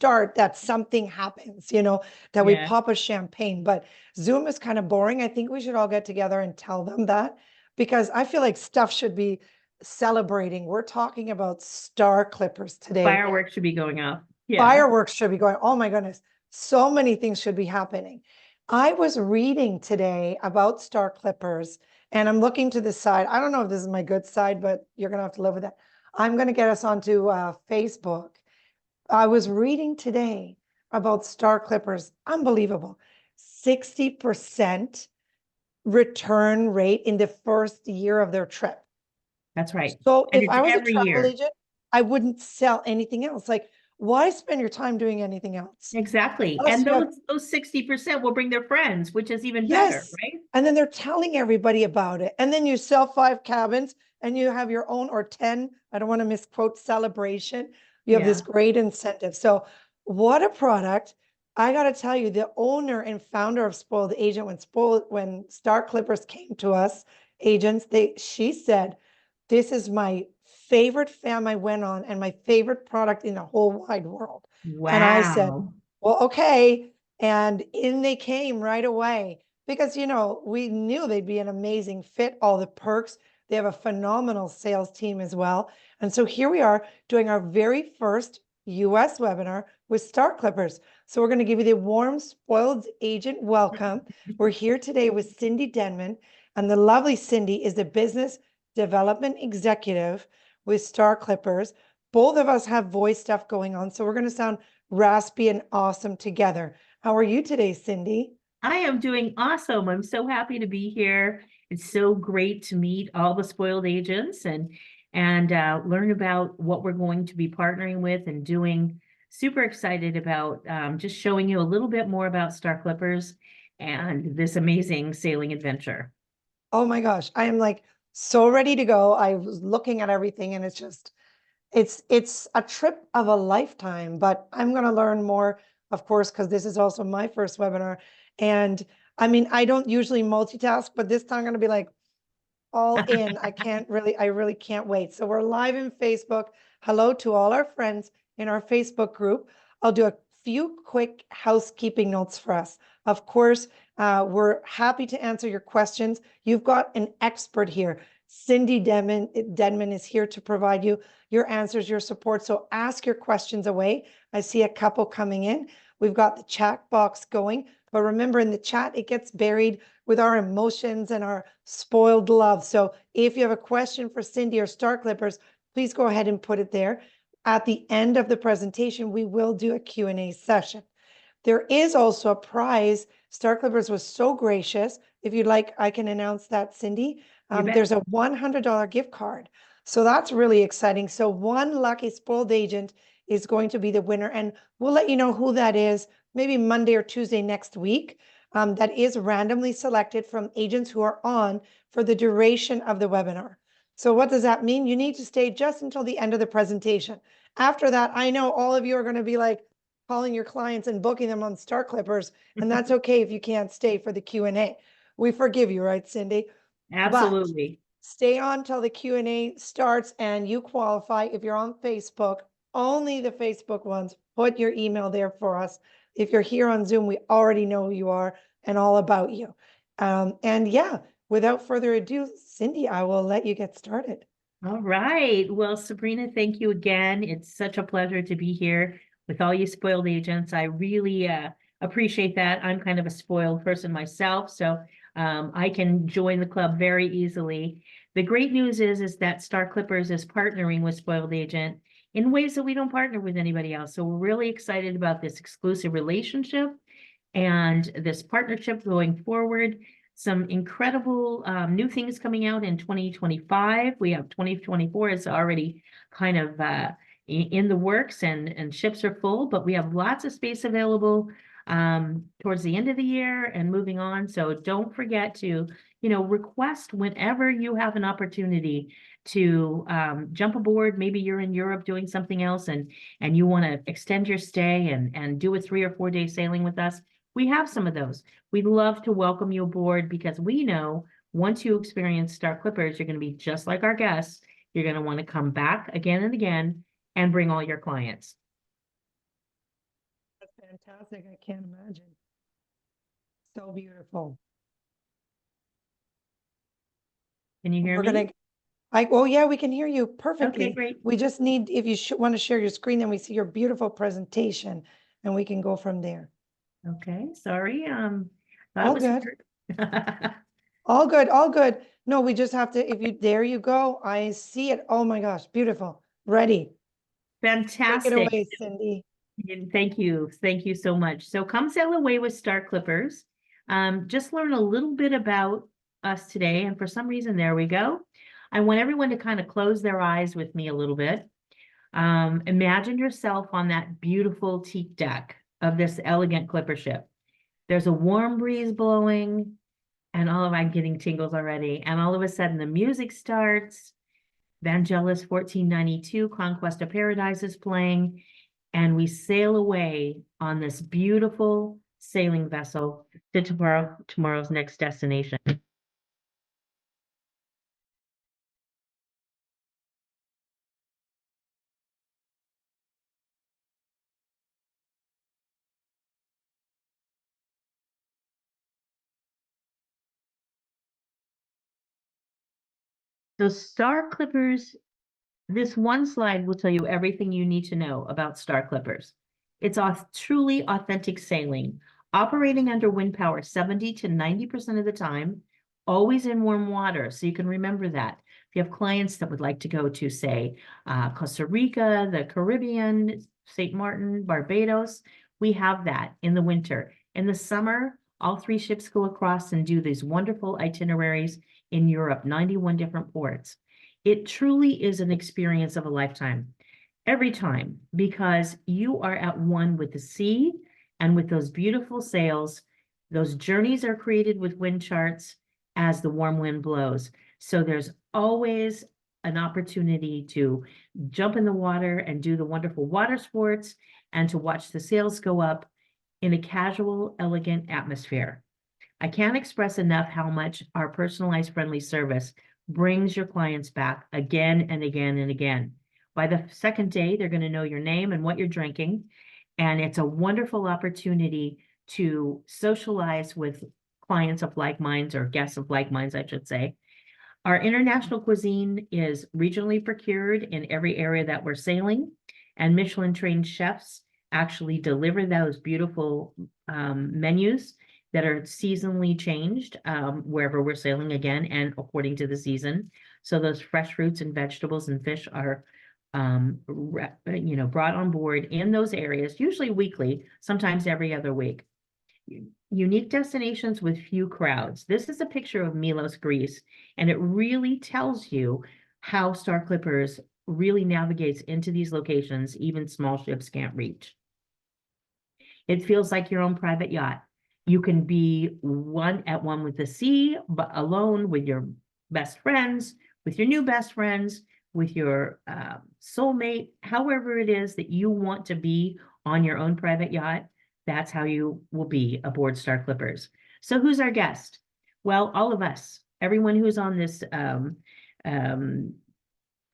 start that something happens, that we Yeah. pop a champagne. But Zoom is kind of boring. I think we should all get together and tell them that, because I feel like stuff should be celebrating. We're talking about star clippers today. Fireworks should be going off. Yeah. Fireworks should be going. Oh my goodness. So many things should be happening. I was reading today about star clippers, and I'm looking to the side. I don't know if this is my good side, but you're going to have to live with it. I'm going to get us onto Facebook. I was reading today about star clippers. Unbelievable. 60% return rate in the first year of their trip. That's right. So And if it's I was a every travel year. agent, I wouldn't sell anything else. Like, why spend your time doing anything else? Exactly. Plus, And you have, those 60% will bring their friends, which is even better, yes. right? And then they're telling everybody about it. And then you sell 5 cabins and you have your own, or 10, I don't want to misquote, celebration. You have this Yeah. great incentive. So, what a product. I got to tell you, the owner and founder of Spoiled Agent, when Star Clippers came to us, agents, she said, this is my favorite fam I went on and my favorite product in the whole wide world. And I said, Wow. well, okay. And in they came right away because, we knew they'd be an amazing fit, all the perks. They have a phenomenal sales team as well. And so here we are doing our very first US webinar with Star Clippers. So we're going to give you the warm, spoiled agent welcome. We're here today with Cindy Denman, and the lovely Cindy is a business development executive with Star Clippers. Both of us have voice stuff going on, so we're going to sound raspy and awesome together. How are you today, Cindy? I am doing awesome. I'm so happy to be here. It's so great to meet all the spoiled agents and learn about what we're going to be partnering with and doing. Super excited about just showing you a little bit more about Star Clippers and this amazing sailing adventure. Oh my gosh, I am like so ready to go. I was looking at everything and it's a trip of a lifetime, but I'm going to learn more, of course, because this is also my first webinar. And I mean, I don't usually multitask, but this time I'm going to be like all in. I really can't wait. So we're live in Facebook. Hello to all our friends in our Facebook group. I'll do a few quick housekeeping notes for us. Of course, we're happy to answer your questions. You've got an expert here. Cindy Denman is here to provide you your answers, your support. So ask your questions away. I see a couple coming in. We've got the chat box going, but remember, in the chat, it gets buried with our emotions and our spoiled love. So if you have a question for Cindy or Star Clippers, please go ahead and put it there. At the end of the presentation, we will do a Q&A session. There is also a prize. Star Clippers was so gracious. If you'd like, I can announce that, Cindy. You bet. There's a $100 gift card. So that's really exciting. So one lucky spoiled agent is going to be the winner. And we'll let you know who that is maybe Monday or Tuesday next week. That is randomly selected from agents who are on for the duration of the webinar. So what does that mean? You need to stay just until the end of the presentation. After that, I know all of you are going to be like calling your clients and booking them on Star Clippers, and that's okay if you can't stay for the Q&A. We forgive you, right, Cindy? But Absolutely. stay on till the Q&A starts and you qualify. If you're on Facebook, only the Facebook ones, put your email there for us. If you're here on Zoom, we already know who you are and all about you. And yeah, without further ado, Cindy, I will let you get started. All right. Well, Sabrina, thank you again. It's such a pleasure to be here with all you spoiled agents. I really appreciate that. I'm kind of a spoiled person myself, so I can join the club very easily. The great news is that Star Clippers is partnering with Spoiled Agent in ways that we don't partner with anybody else. So we're really excited about this exclusive relationship and this partnership going forward. Some incredible new things coming out in 2025. We have 2024 is already kind of in the works and ships are full, but we have lots of space available towards the end of the year and moving on. So don't forget to, request whenever you have an opportunity to jump aboard. Maybe you're in Europe doing something else and you want to extend your stay and do a 3 or 4 day sailing with us. We have some of those. We'd love to welcome you aboard because we know once you experience Star Clippers, you're going to be just like our guests. You're going to want to come back again and again and bring all your clients. that's fantastic. I can't imagine. So beautiful. Can you hear We're gonna, me? oh yeah, we can hear you Okay, perfectly. great. We just need, if you want to share your screen, then we see your beautiful presentation and we can go from there. Okay, sorry, thought it All was good. here. All good, all good. No, we just have to, if you, there you go. I see it. Oh my gosh, beautiful. Ready. Take it Fantastic. away, Cindy. And thank you so much. So come sail away with Star Clippers. Just learn a little bit about us today. And for some reason, there we go. I want everyone to kind of close their eyes with me a little bit. Imagine yourself on that beautiful teak deck of this elegant clipper ship. There's a warm breeze blowing, and I'm getting tingles already. And all of a sudden, the music starts. Vangelis 1492, Conquest of Paradise is playing, and we sail away on this beautiful sailing vessel to tomorrow's next destination. So Star Clippers, this one slide will tell you everything you need to know about Star Clippers. It's truly authentic sailing, operating under wind power 70 to 90% of the time, always in warm water. So you can remember that. If you have clients that would like to go to, say, Costa Rica, the Caribbean, St. Martin, Barbados, we have that in the winter. In the summer, all three ships go across and do these wonderful itineraries in Europe, 91 different ports. It truly is an experience of a lifetime every time because you are at one with the sea and with those beautiful sails. Those journeys are created with wind charts as the warm wind blows. So there's always an opportunity to jump in the water and do the wonderful water sports and to watch the sails go up in a casual, elegant atmosphere. I can't express enough how much our personalized friendly service brings your clients back again and again and again. By the second day, they're going to know your name and what you're drinking. And it's a wonderful opportunity to socialize with clients of like minds or guests of like minds, I should say. Our international cuisine is regionally procured in every area that we're sailing, and Michelin trained chefs actually deliver those beautiful menus that are seasonally changed wherever we're sailing again and according to the season. So those fresh fruits and vegetables and fish are brought on board in those areas, usually weekly, sometimes every other week. Unique destinations with few crowds. This is a picture of Milos, Greece, and it really tells you how Star Clippers really navigates into these locations even small ships can't reach. It feels like your own private yacht. You can be at one with the sea, but alone with your best friends, with your new best friends, with your soulmate, however it is that you want to be on your own private yacht. That's how you will be aboard Star Clippers. So who's our guest? Well, all of us, everyone who's on this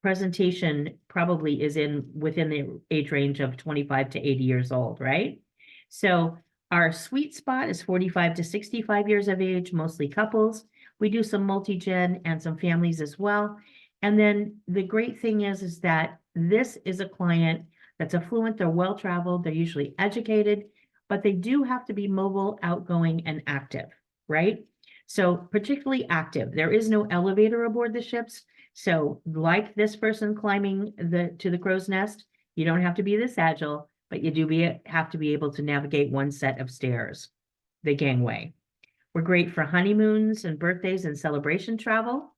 presentation probably is within the age range of 25 to 80 years old, right? So our sweet spot is 45 to 65 years of age, mostly couples. We do some multi-gen and some families as well. And then the great thing is that this is a client that's affluent, they're well-traveled, they're usually educated, but they do have to be mobile, outgoing, and active, right? So particularly active. There is no elevator aboard the ships. So like this person climbing to the crow's nest, you don't have to be this agile, but you do have to be able to navigate one set of stairs, the gangway. We're great for honeymoons and birthdays and celebration travel.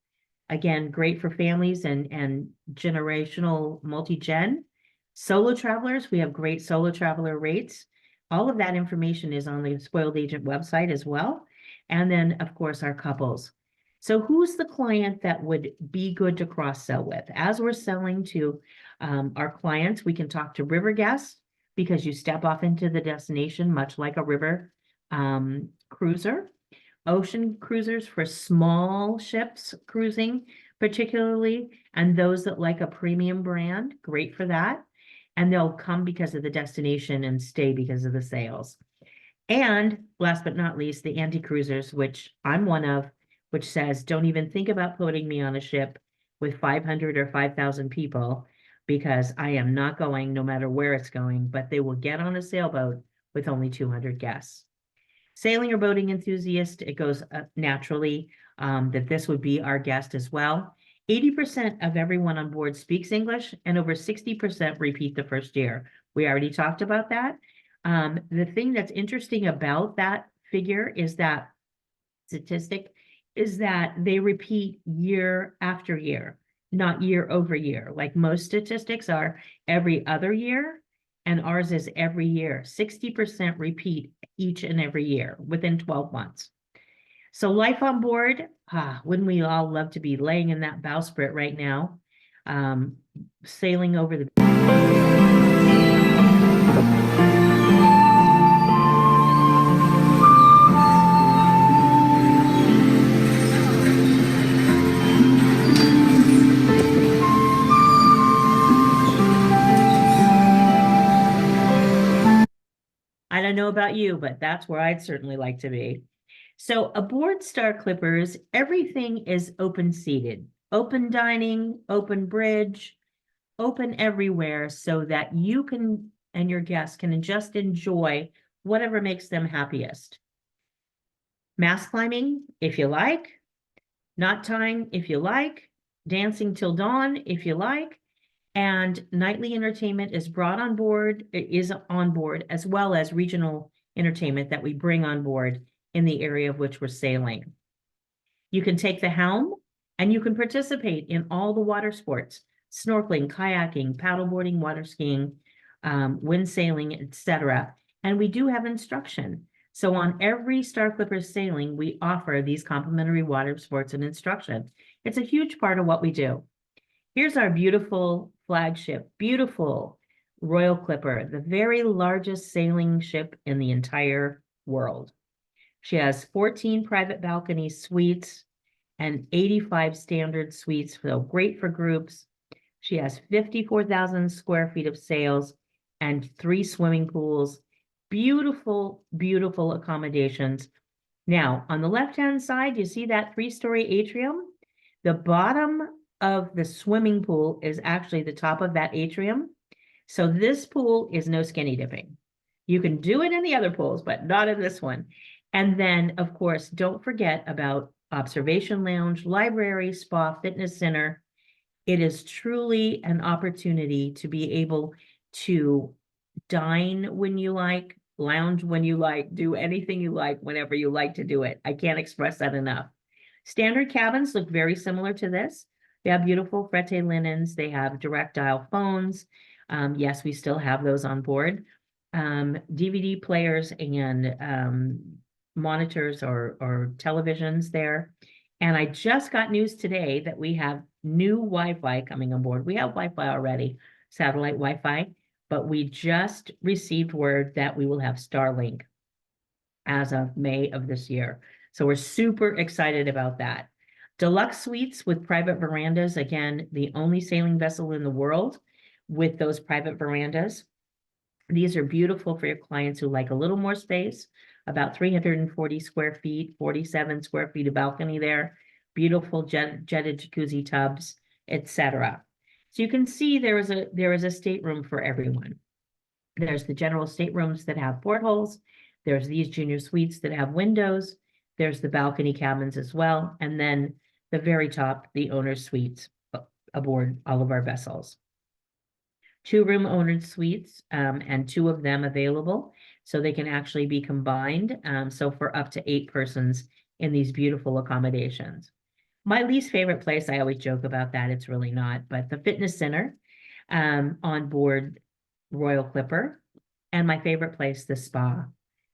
Again, great for families and generational multi-gen. Solo travelers, we have great solo traveler rates. All of that information is on the Spoiled Agent website as well. And then, of course, our couples. So who's the client that would be good to cross-sell with? As we're selling to our clients, we can talk to river guests because you step off into the destination, much like a river cruiser. Ocean cruisers for small ships cruising, particularly, and those that like a premium brand, great for that. and they'll come because of the destination and stay because of the sales. And last but not least, the anti-cruisers, which I'm one of, which says, don't even think about putting me on a ship with 500 or 5,000 people, because I am not going no matter where it's going, but they will get on a sailboat with only 200 guests. Sailing or boating enthusiast, it goes naturally that this would be our guest as well. 80% of everyone on board speaks English, and over 60% repeat the first year. We already talked about that. The thing that's interesting about that figure is that statistic is that they repeat year after year, not year over year. Like most statistics are every other year, and ours is every year. 60% repeat each and every year within 12 months. So life on board, wouldn't we all love to be laying in that bowsprit right now, sailing over the I don't know about you, but that's where I'd certainly like to be. So aboard Star Clippers, everything is open seated, open dining, open bridge, open everywhere, so that you can and your guests can just enjoy whatever makes them happiest. Mass climbing, if you like, knot tying, if you like, dancing till dawn, if you like, and nightly entertainment is on board, as well as regional entertainment that we bring on board in the area of which we're sailing. You can take the helm and you can participate in all the water sports, snorkeling, kayaking, paddleboarding, water skiing, wind sailing, etc. And we do have instruction. So on every Star Clippers sailing, we offer these complimentary water sports and instruction. It's a huge part of what we do. Here's our beautiful flagship, beautiful Royal Clipper, the very largest sailing ship in the entire world. She has 14 private balcony suites and 85 standard suites, so great for groups. She has 54,000 square feet of sails and 3 swimming pools. Beautiful, beautiful accommodations. Now, on the left-hand side, you see that 3-story atrium? The bottom of the swimming pool is actually the top of that atrium. So this pool is no skinny dipping. You can do it in the other pools, but not in this one. And then, of course, don't forget about observation lounge, library, spa, fitness center. It is truly an opportunity to be able to dine when you like, lounge when you like, do anything you like, whenever you like to do it. I can't express that enough. Standard cabins look very similar to this. They have beautiful frette linens. They have direct dial phones. Yes, we still have those on board. DVD players and monitors or televisions there. And I just got news today that we have new Wi-Fi coming on board. We have Wi-Fi already, satellite Wi-Fi, but we just received word that we will have Starlink as of May of this year. So we're super excited about that. Deluxe suites with private verandas, again, the only sailing vessel in the world with those private verandas. These are beautiful for your clients who like a little more space, about 340 square feet, 47 square feet of balcony there, beautiful jetted jacuzzi tubs, etc. So you can see there is a stateroom for everyone. There's the general staterooms that have portholes. There's these junior suites that have windows. There's the balcony cabins as well. And then the very top, the owner's suites aboard all of our vessels. 2-room owner's suites and 2 of them available. So they can actually be combined. So for up to 8 persons in these beautiful accommodations. My least favorite place, I always joke about that, it's really not, but the fitness center on board Royal Clipper. And my favorite place, the spa.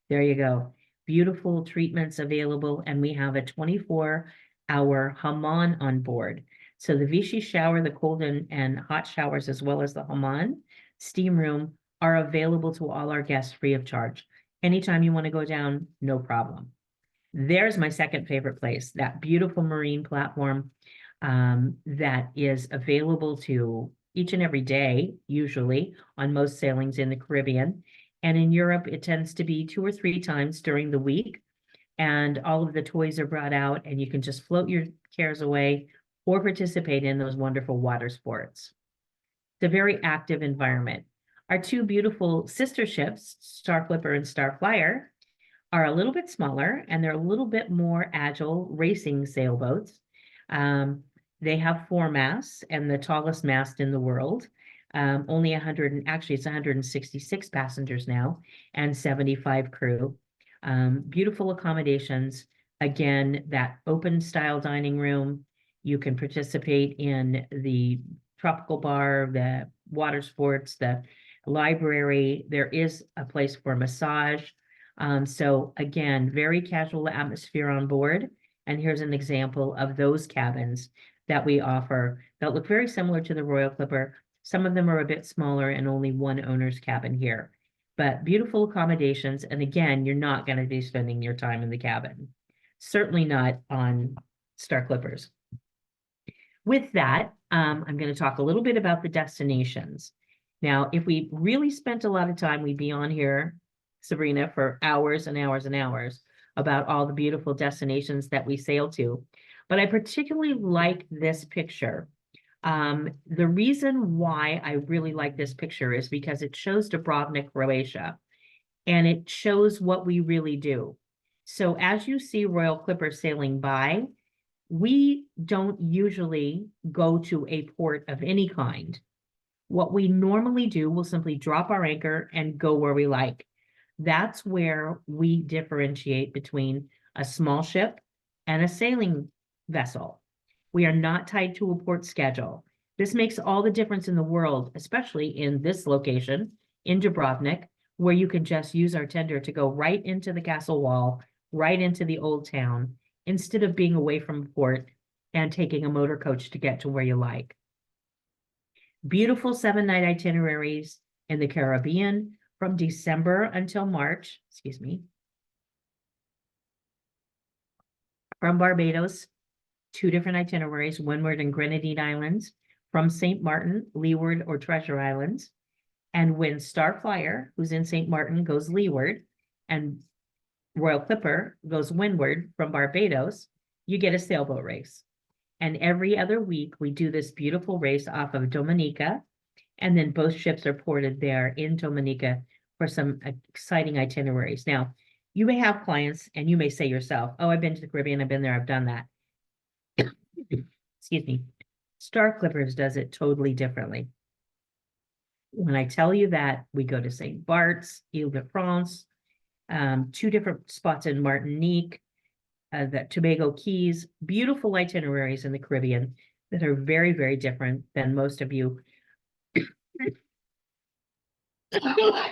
There you go. Beautiful treatments available. And we have a 24-hour hammam on board. So the Vichy shower, the cold and hot showers, as well as the hammam steam room are available to all our guests free of charge. Anytime you want to go down, no problem. There's my second favorite place, that beautiful marine platform that is available to each and every day, usually on most sailings in the Caribbean. And in Europe, it tends to be 2 or 3 times during the week. And all of the toys are brought out, and you can just float your cares away or participate in those wonderful water sports. It's a very active environment. Our two beautiful sister ships, Star Clipper and Star Flyer, are a little bit smaller and they're a little bit more agile racing sailboats. They have 4 masts and the tallest mast in the world. Only 100, and actually it's 166 passengers now and 75 crew. Beautiful accommodations. Again, that open style dining room. You can participate in the tropical bar, the water sports, the library. There is a place for massage. So again, very casual atmosphere on board. And here's an example of those cabins that we offer that look very similar to the Royal Clipper. Some of them are a bit smaller and only one owner's cabin here, but beautiful accommodations. And again, you're not going to be spending your time in the cabin. Certainly not on Star Clippers. With that, I'm going to talk a little bit about the destinations. Now, if we really spent a lot of time, we'd be on here, Sabrina, for hours and hours and hours about all the beautiful destinations that we sail to. But I particularly like this picture. The reason why I really like this picture is because it shows Dubrovnik, Croatia, and it shows what we really do. So as you see Royal Clipper sailing by, we don't usually go to a port of any kind. What we normally do, we'll simply drop our anchor and go where we like. That's where we differentiate between a small ship and a sailing vessel. We are not tied to a port schedule. This makes all the difference in the world, especially in this location in Dubrovnik, where you can just use our tender to go right into the castle wall, right into the old town, instead of being away from port and taking a motor coach to get to where you like. Beautiful 7-night itineraries in the Caribbean from December until March, excuse me. From Barbados, 2 different itineraries, Windward and Grenadine Islands, from St. Martin, Leeward or Treasure Islands. And when Star Flyer, who's in St. Martin, goes leeward, and Royal Clipper goes windward from Barbados, you get a sailboat race. And every other week, we do this beautiful race off of Dominica, and then both ships are ported there in Dominica for some exciting itineraries. Now, you may have clients, and you may say yourself, oh, I've been to the Caribbean, I've been there, I've done that. Excuse me. Star Clippers does it totally differently. When I tell you that we go to St. Bart's, Ile-de-France, 2 different spots in Martinique, the Tobago Keys, beautiful itineraries in the Caribbean that are very, very different than most of you.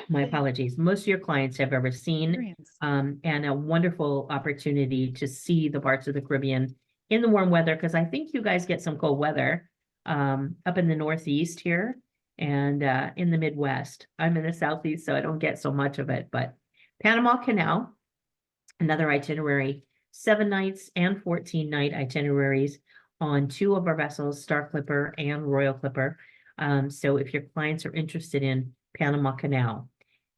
My apologies. Most of your clients have ever seen, and a wonderful opportunity to see the parts of the Caribbean in the warm weather, because I think you guys get some cold weather up in the Northeast here and in the Midwest. I'm in the Southeast, so I don't get so much of it, but Panama Canal, another itinerary, 7 nights and 14-night itineraries on 2 of our vessels, Star Clipper and Royal Clipper. So if your clients are interested in Panama Canal.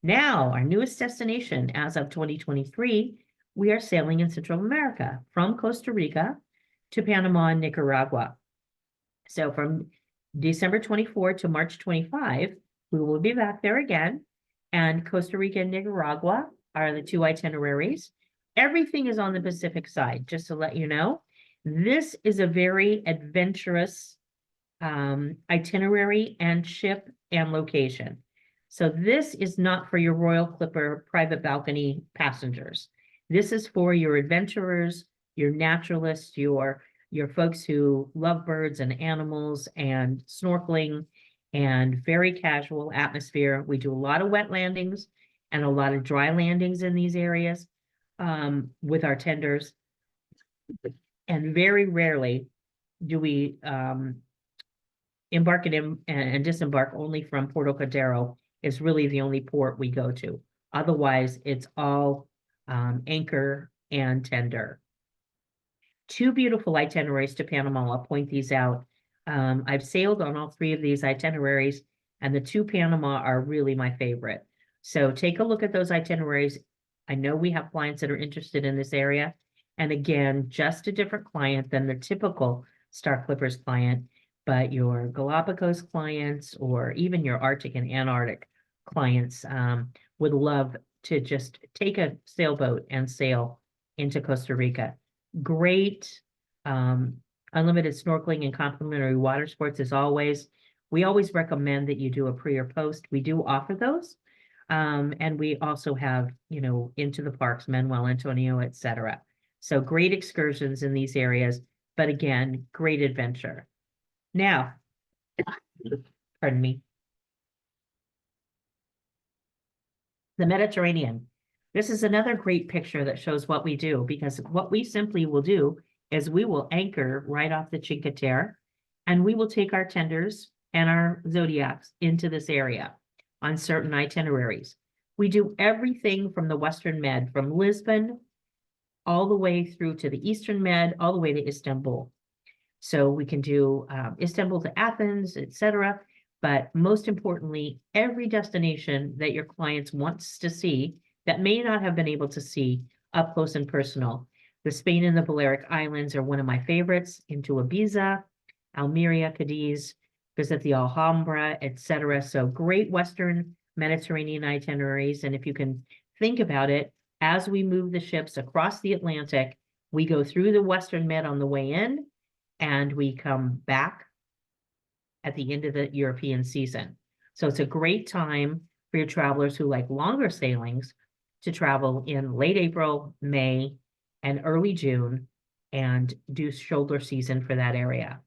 Now, our newest destination as of 2023, we are sailing in Central America from Costa Rica to Panama and Nicaragua. So from December 24 to March 25, we will be back there again. And Costa Rica and Nicaragua are the 2 itineraries. Everything is on the Pacific side, just to let you know. This is a very adventurous itinerary and ship and location. So this is not for your Royal Clipper private balcony passengers. This is for your adventurers, your naturalists, your folks who love birds and animals and snorkeling and very casual atmosphere. We do a lot of wet landings and a lot of dry landings in these areas with our tenders. And very rarely do we embark and disembark only from Puerto Cordero. Is really the only port we go to. Otherwise, it's all anchor and tender. 2 beautiful itineraries to Panama. I'll point these out. I've sailed on all three of these itineraries, and the two Panama are really my favorite. So take a look at those itineraries. I know we have clients that are interested in this area. And again, just a different client than the typical Star Clippers client, but your Galapagos clients or even your Arctic and Antarctic clients would love to just take a sailboat and sail into Costa Rica. Great unlimited snorkeling and complimentary water sports as always. We always recommend that you do a pre or post. We do offer those. And we also have, into the parks, Manuel Antonio, etc. So great excursions in these areas, but again, great adventure. Now, pardon me. The Mediterranean. This is another great picture that shows what we do, because what we simply will do is we will anchor right off the Cinque Terre, and we will take our tenders and our zodiacs into this area on certain itineraries. We do everything from the Western Med, from Lisbon all the way through to the Eastern Med, all the way to Istanbul. So we can do Istanbul to Athens, etc. But most importantly, every destination that your clients wants to see that may not have been able to see up close and personal. The Spain and the Balearic Islands are one of my favorites, into Ibiza, Almeria, Cadiz, visit the Alhambra, etc. So great Western Mediterranean itineraries. And if you can think about it, as we move the ships across the Atlantic, we go through the Western Med on the way in, and we come back at the end of the European season. So it's a great time for your travelers who like longer sailings to travel in late April, May, and early June and do shoulder season for that area.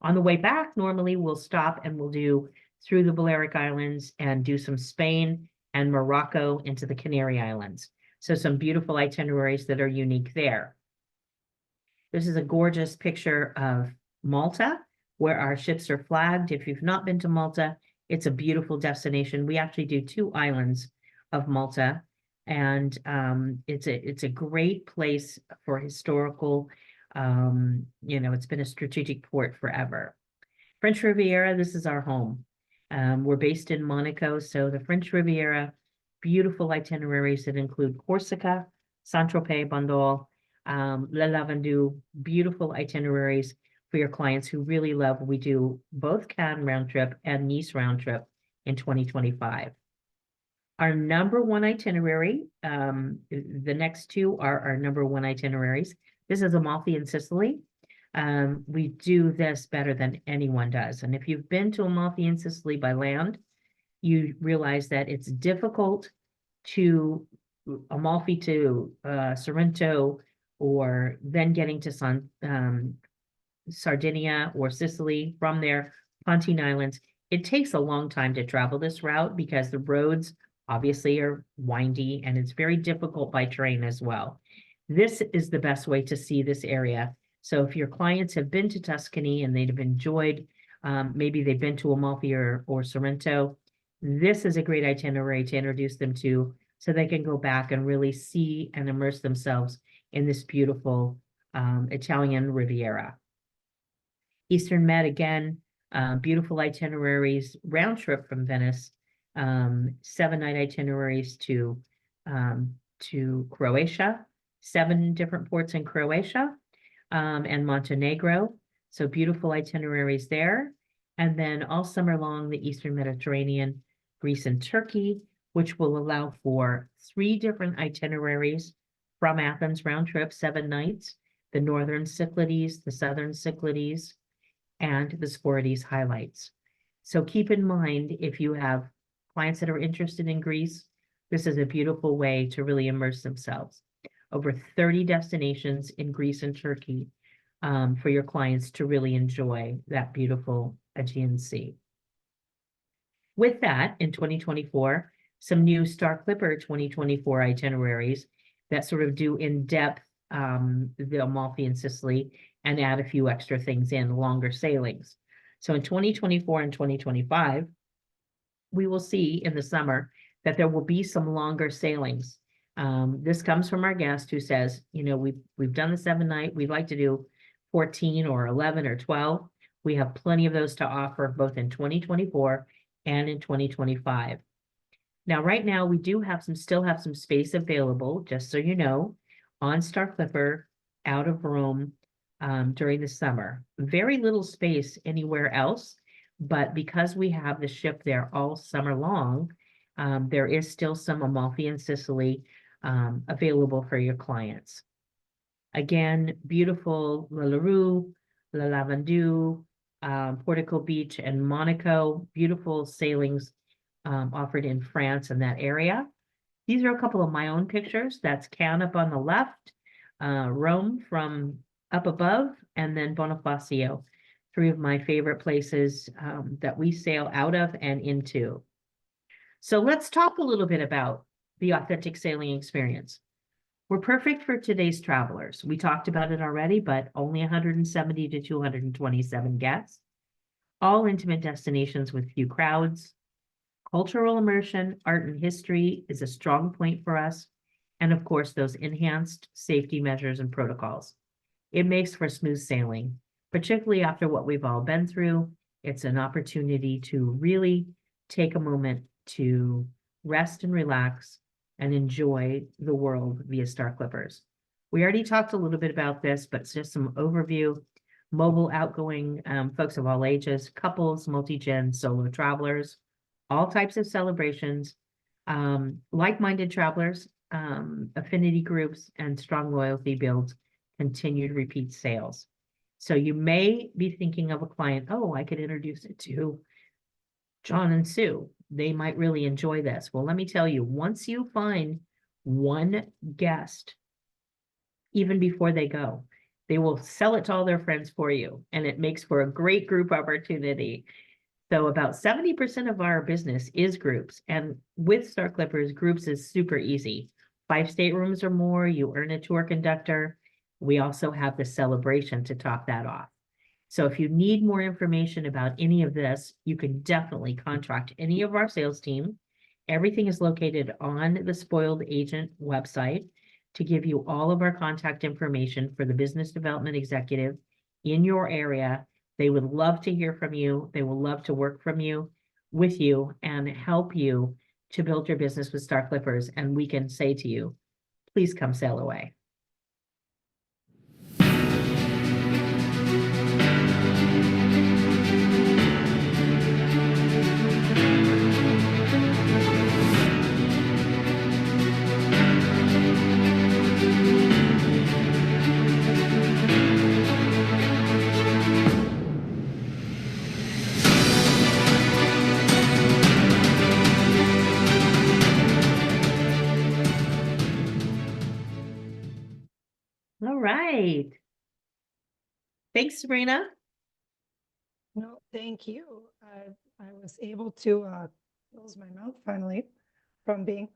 On the way back, normally we'll stop and we'll do through the Balearic Islands and do some Spain and Morocco into the Canary Islands. So some beautiful itineraries that are unique there. This is a gorgeous picture of Malta, where our ships are flagged. If you've not been to Malta, it's a beautiful destination. We actually do 2 islands of Malta, and it's a great place for historical, it's been a strategic port forever. French Riviera, this is our home. We're based in Monaco, so the French Riviera, beautiful itineraries that include Corsica, Saint-Tropez, Bandol, Le Lavandou, beautiful itineraries for your clients who really love. We do both Cannes round trip and Nice round trip in 2025. Our number one itinerary, the next 2 are our number one itineraries. This is Amalfi in Sicily. We do this better than anyone does. And if you've been to Amalfi in Sicily by land, you realize that it's difficult to Amalfi to Sorrento, or then getting to Sardinia or Sicily, from there, Pontine Islands. It takes a long time to travel this route because the roads obviously are windy and it's very difficult by train as well. This is the best way to see this area. So if your clients have been to Tuscany and they've enjoyed, maybe they've been to Amalfi or Sorrento, this is a great itinerary to introduce them to, so they can go back and really see and immerse themselves in this beautiful Italian Riviera. Eastern Med, again, beautiful itineraries, round trip from Venice, 7-night itineraries to Croatia, 7 different ports in Croatia, and Montenegro. So beautiful itineraries there. And then all summer long, the Eastern Mediterranean, Greece and Turkey, which will allow for 3 different itineraries from Athens round trip, 7 nights, the Northern Cyclades, the Southern Cyclades, and the Sporades highlights. So keep in mind, if you have clients that are interested in Greece, this is a beautiful way to really immerse themselves. Over 30 destinations in Greece and Turkey for your clients to really enjoy that beautiful Aegean Sea. With that, in 2024, some new Star Clipper 2024 itineraries that sort of do in-depth the Amalfi and Sicily and add a few extra things in, longer sailings. So in 2024 and 2025, we will see in the summer that there will be some longer sailings. This comes from our guest who says, we've done the 7-night, we'd like to do 14 or 11 or 12. We have plenty of those to offer both in 2024 and in 2025. Now, right now, we do have still have some space available, just so you know, on Star Clipper, out of Rome, during the summer. Very little space anywhere else, but because we have the ship there all summer long, there is still some Amalfi and Sicily available for your clients. Again, beautiful La Larue, La Lavandou, Portico Beach, and Monaco. Beautiful sailings offered in France and that area. These are a couple of my own pictures. That's Cannes up on the left, Rome from up above, and then Bonifacio, three of my favorite places that we sail out of and into. So let's talk a little bit about the authentic sailing experience. We're perfect for today's travelers. We talked about it already, but only 170 to 227 guests, all intimate destinations with few crowds. Cultural immersion, art and history is a strong point for us. And of course, those enhanced safety measures and protocols. It makes for smooth sailing, particularly after what we've all been through. It's an opportunity to really take a moment to rest and relax and enjoy the world via Star Clippers. We already talked a little bit about this, but it's just some overview. Mobile, outgoing folks of all ages, couples, multi-gen, solo travelers, all types of celebrations, like-minded travelers, affinity groups, and strong loyalty builds continued repeat sales. So you may be thinking of a client, oh, I could introduce it to John and Sue. They might really enjoy this. Well, let me tell you, once you find one guest, even before they go, they will sell it to all their friends for you, and it makes for a great group opportunity. So about 70% of our business is groups, and with Star Clippers, groups is super easy. 5 staterooms or more, you earn a tour conductor. We also have the celebration to top that off. So if you need more information about any of this, you can definitely contact any of our sales team. Everything is located on the Spoiled Agent website to give you all of our contact information for the business development executive in your area. They would love to hear from you. They will love to work with you and help you to build your business with Star Clippers. And we can say to you, please come sail away. All right. Thanks, Sabrina. No, thank you. I was able to close my mouth finally from being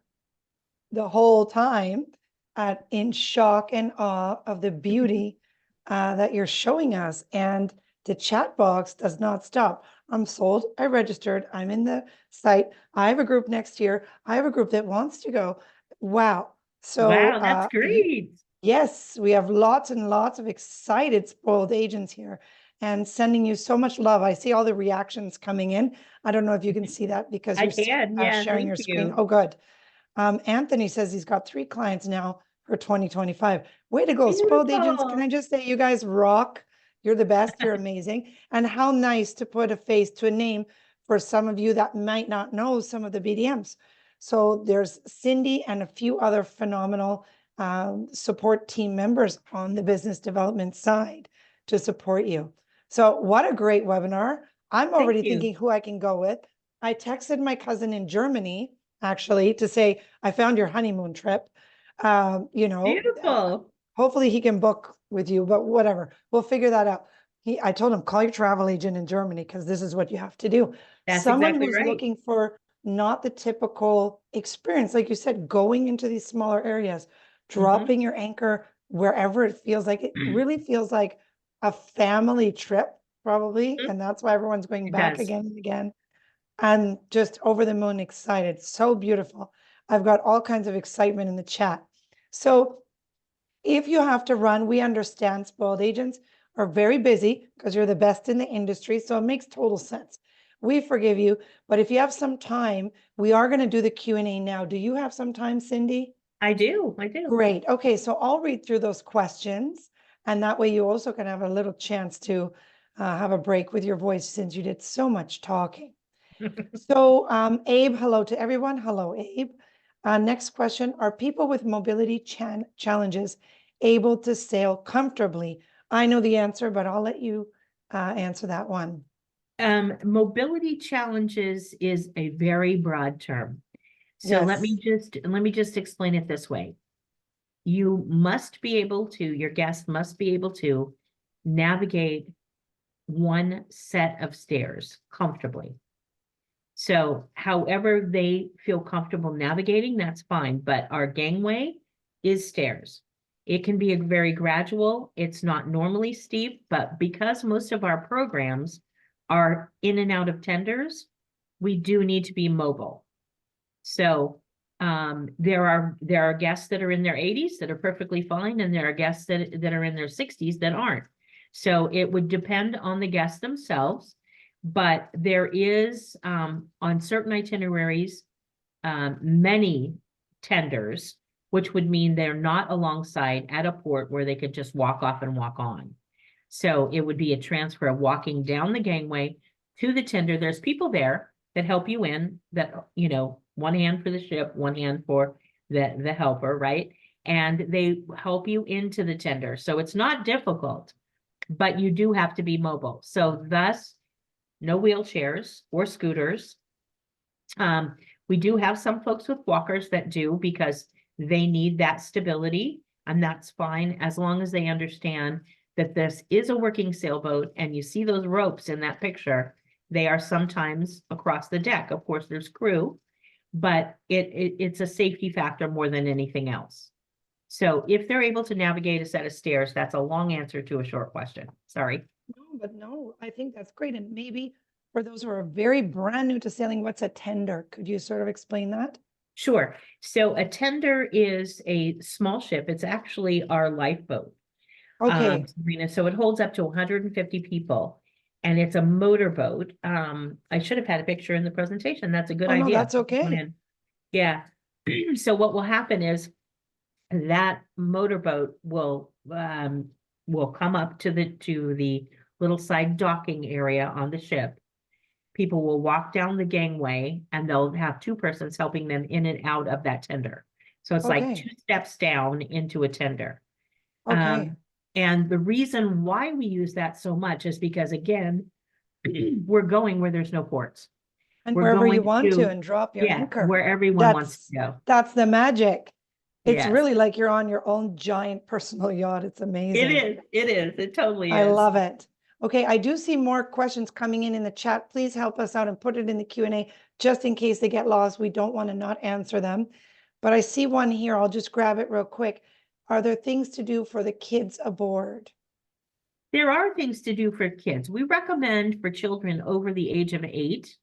the whole time in shock and awe of the beauty that you're showing us. And the chat box does not stop. I'm sold. I registered. I'm in the site. I have a group next year. I have a group that wants to go. Wow. So Wow, that's great. yes, we have lots and lots of excited spoiled agents here and sending you so much love. I see all the reactions coming in. I don't know if you can see that because I you're can, yeah, sharing your thank screen. you. Oh, good. Anthony says he's got 3 clients now for 2025. Way to go, spoiled agents. Can I Beautiful. just say you guys rock? You're the best. You're amazing. And how nice to put a face to a name for some of you that might not know some of the BDMs. So there's Cindy and a few other phenomenal support team members on the business development side to support you. So what a great webinar. I'm Thank already you. thinking who I can go with. I texted my cousin in Germany actually to say, I found your honeymoon trip. Beautiful. Hopefully he can book with you, but whatever, we'll figure that out. I told him, call your travel agent in Germany because this is what you have to do. That's Someone exactly who's right. looking for not the typical experience, like you said, going into these smaller areas, dropping your anchor wherever it feels like it really feels like a family trip, probably. And that's why everyone's going It back does. again and again. I'm just over the moon excited. So beautiful. I've got all kinds of excitement in the chat. So if you have to run, we understand spoiled agents are very busy because you're the best in the industry. So it makes total sense. We forgive you. But if you have some time, we are going to do the Q&A now. Do you have some time, Cindy? I do. I do. Great. Okay, so I'll read through those questions, and that way you also can have a little chance to have a break with your voice since you did so much talking. So, Abe, hello to everyone. Hello, Abe. Next question. Are people with mobility challenges able to sail comfortably? I know the answer, but I'll let you answer that one. Mobility challenges is a very broad term. So let me Yes. just explain it this way. You must be able to, your guest must be able to navigate one set of stairs comfortably. So however they feel comfortable navigating, that's fine, but our gangway is stairs. It can be a very gradual, it's not normally steep, but because most of our programs are in and out of tenders, we do need to be mobile. So there are guests that are in their 80s that are perfectly fine, and there are guests that are in their 60s that aren't. So it would depend on the guests themselves, but there is on certain itineraries many tenders, which would mean they're not alongside at a port where they could just walk off and walk on. So it would be a transfer of walking down the gangway to the tender. There's people there that help you in, that, you know, one hand for the ship, one hand for the helper, right? And they help you into the tender. So it's not difficult, but you do have to be mobile. So thus, no wheelchairs or scooters. We do have some folks with walkers that do because they need that stability, and that's fine as long as they understand that this is a working sailboat, and you see those ropes in that picture. They are sometimes across the deck. Of course, there's crew, but it's a safety factor more than anything else. So if they're able to navigate a set of stairs, that's a long answer to a short question. Sorry. No, but no, I think that's great. And maybe for those who are very brand new to sailing, what's a tender? Could you sort of explain that? Sure. So a tender is a small ship. It's actually our lifeboat. Okay. Sabrina. So it holds up to 150 people, and it's a motorboat. I should have had a picture in the presentation. That's a good Oh, no, idea. that's okay. Yeah. So what will happen is that motorboat will come up to the little side docking area on the ship. People will walk down the gangway, and they'll have two persons helping them in and out of that tender. So it's like Okay. 2 steps down into a tender. Okay. And the reason why we use that so much is because, again, we're going where there's no ports. And We're wherever you going want to to, and drop your yeah, anchor. where everyone wants to That's go. that's the magic. It's Yes, really like you're on your own giant personal yacht. It's it amazing. is. It is. It totally I is. love it. Okay, I do see more questions coming in the chat. Please help us out and put it in the Q&A just in case they get lost. We don't want to not answer them. But I see one here. I'll just grab it real quick. Are there things to do for the kids aboard? There are things to do for kids. We recommend for children over the age of 8.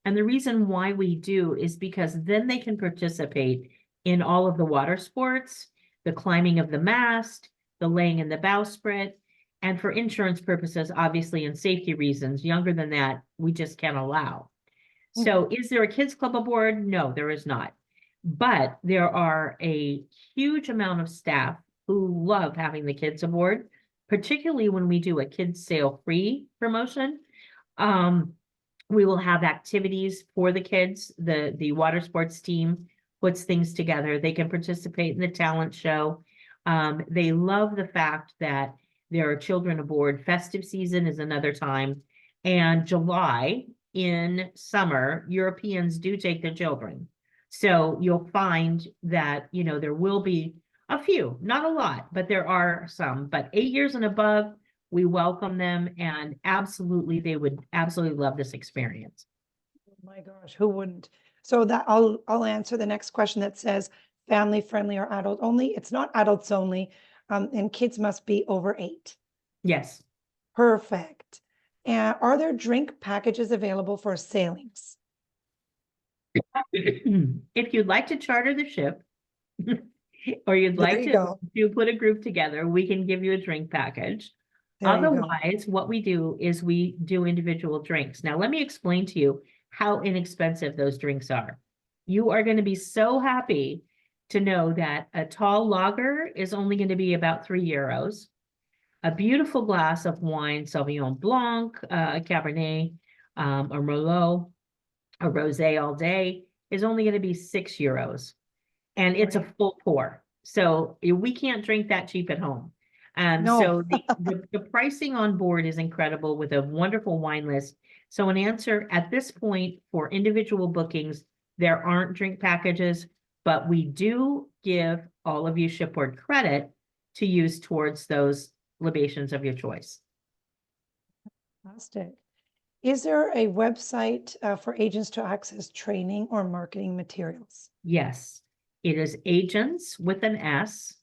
And the reason why we do is because then they can participate in all of the water sports, the climbing of the mast, the laying in the bowsprit, and for insurance purposes, obviously, and safety reasons, younger than that, we just can't allow. So is there a kids club aboard? No, there is not. But there are a huge amount of staff who love having the kids aboard, particularly when we do a kids sail free promotion. We will have activities for the kids. The water sports team puts things together. They can participate in the talent show. They love the fact that there are children aboard. Festive season is another time. And July in summer, Europeans do take their children. So you'll find that, you know, there will be a few, not a lot, but there are some. But 8 years and above, we welcome them, and absolutely, they would absolutely love this experience. Oh my gosh, who wouldn't? So that I'll answer the next question that says family friendly or adult only. It's not adults only, and kids must be over 8. Yes. Perfect. And are there drink packages available for sailings? If you'd like to charter the ship, or you'd There like you to go. put a group together, we can give you a drink package. There you go. Otherwise, what we do is we do individual drinks. Now, let me explain to you how inexpensive those drinks are. You are going to be so happy to know that a tall lager is only going to be about €3. A beautiful glass of wine, Sauvignon Blanc, Cabernet, a Merlot, a Rosé all day is only going to be €6. And it's a Right. full pour. So we can't drink that cheap at home. No. So the pricing on board is incredible with a wonderful wine list. So an answer at this point for individual bookings, there aren't drink packages, but we do give all of you shipboard credit to use towards those libations of your choice. Fantastic. Is there a website for agents to access training or marketing materials? Yes, it is agents with an S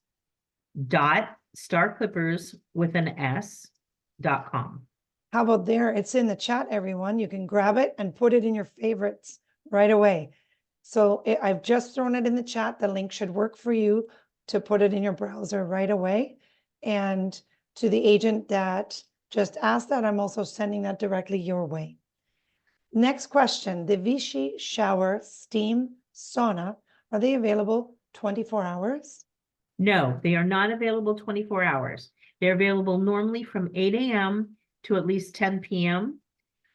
dot starclippers with an S.com. How about there? It's in the chat, everyone. You can grab it and put it in your favorites right away. So I've just thrown it in the chat. The link should work for you to put it in your browser right away. And to the agent that just asked that, I'm also sending that directly your way. Next question, the Vichy shower, steam, sauna, are they available 24 hours? No, they are not available 24 hours. They're available normally from 8 a.m. to at least 10 p.m.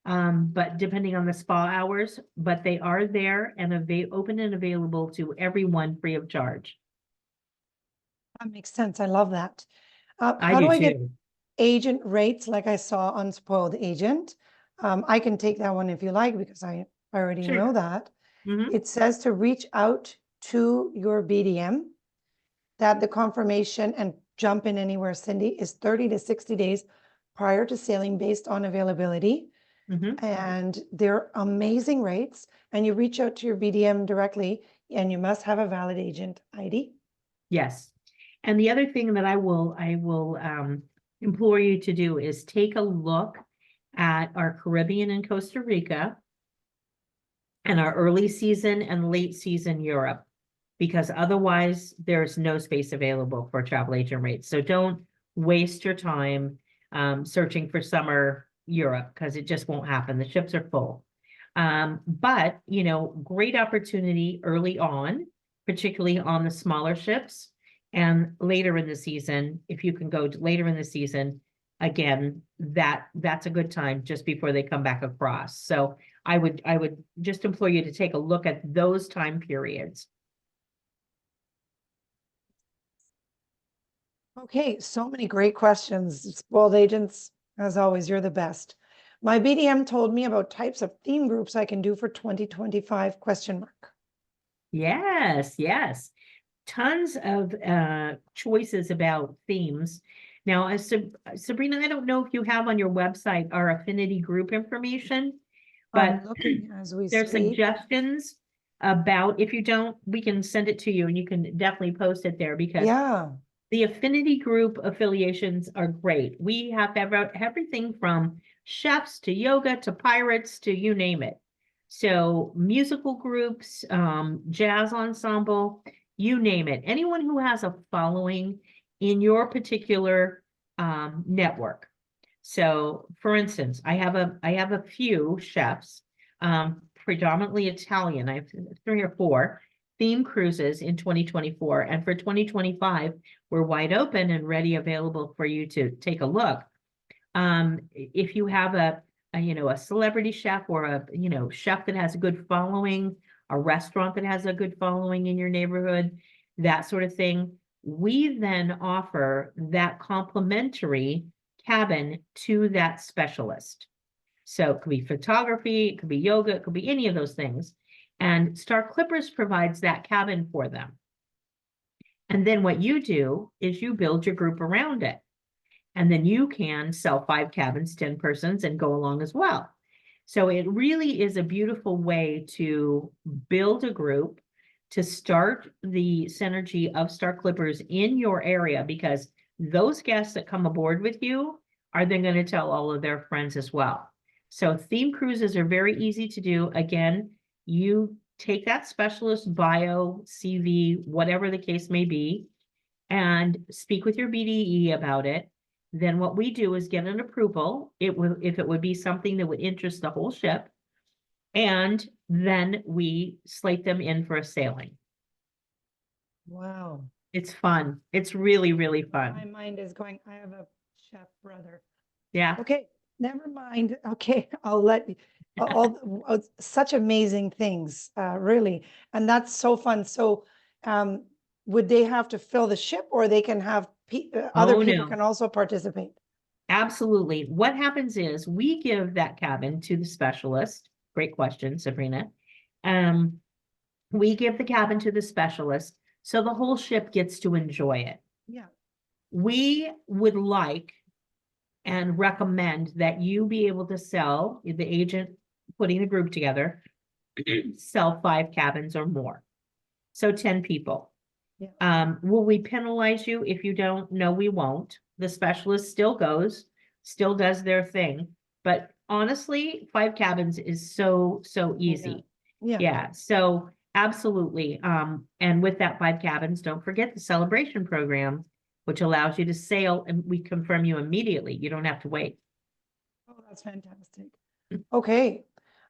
But depending on the spa hours, but they are there and open and available to everyone free of charge. That makes sense. I love that. I How do do I get too. agent rates like I saw on Spoiled Agent? I can take that one if you like, because I already Sure. know that. Mhm. It says to reach out to your BDM, that the confirmation and jump in anywhere, Cindy, is 30 to 60 days prior to sailing based on availability. Mhm. And they're amazing rates. And you reach out to your BDM directly, and you must have a valid agent ID. Yes. And the other thing that I will implore you to do is take a look at our Caribbean and Costa Rica and our early season and late season Europe, because otherwise there's no space available for travel agent rates. So don't waste your time searching for summer Europe, because it just won't happen. The ships are full. But, you know, great opportunity early on, particularly on the smaller ships. And later in the season, if you can go later in the season, again, that's a good time just before they come back across. So I would just implore you to take a look at those time periods. Okay, so many great questions. Spoiled agents, as always, you're the best. My BDM told me about types of theme groups I can do for 2025 question mark. Yes, yes. Tons of choices about themes. Now, Sabrina, I don't know if you have on your website our affinity group information, but I'm looking as we there's speak. suggestions about, if you don't, we can send it to you and you can definitely post it there, because Yeah, the affinity group affiliations are great. We have everything from chefs to yoga to pirates to you name it. So musical groups, jazz ensemble, you name it. Anyone who has a following in your particular network. So for instance, I have a few chefs, predominantly Italian. I have 3 or 4 theme cruises in 2024, and for 2025 we're wide open and ready, available for you to take a look. If you have a celebrity chef, or a chef that has a good following, a restaurant that has a good following in your neighborhood, that sort of thing, we then offer that complimentary cabin to that specialist. So it could be photography, it could be yoga, it could be any of those things. And Star Clippers provides that cabin for them. And then what you do is you build your group around it. And then you can sell 5 cabins, 10 persons, and go along as well. So it really is a beautiful way to build a group, to start the synergy of Star Clippers in your area, because those guests that come aboard with you are then going to tell all of their friends as well. So theme cruises are very easy to do. Again, you take that specialist bio, CV, whatever the case may be, and speak with your BDE about it. then what we do is get an approval. If it would be something that would interest the whole ship. And then we slate them in for a sailing. Wow. It's fun. It's really, really My fun. mind is going, I have a chef brother. Yeah. Okay, never mind. Okay, I'll let you. Such amazing things, really. And that's so fun. So, would they have to fill the ship or they can have other Oh, people no. can also participate? Absolutely. What happens is we give that cabin to the specialist. Great question, Sabrina. Um, we give the cabin to the specialist, so the whole ship gets to enjoy it. Yeah. We would like and recommend that you be able to sell, the agent putting the group together, sell 5 cabins or more. So 10 people. Yeah. Will we penalize you if you don't? No, we won't. The specialist still goes, still does their thing. But honestly, 5 cabins is so easy. Yeah. Yeah, so absolutely. And with that 5 cabins, don't forget the celebration program, which allows you to sail and we confirm you immediately. You don't have to wait. Oh, that's fantastic. Okay.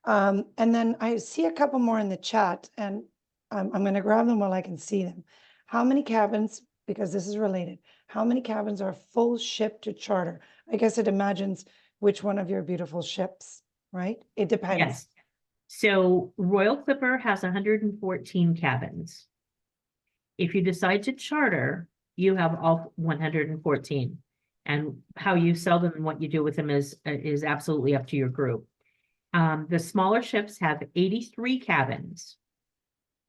And then I see a couple more in the chat, and I'm going to grab them while I can see them. How many cabins, because this is related, how many cabins are full ship to charter? I guess it imagines which one of your beautiful ships, right? It depends. Yes. So Royal Clipper has 114 cabins. If you decide to charter, you have all 114. And how you sell them and what you do with them is absolutely up to your group. The smaller ships have 83 cabins.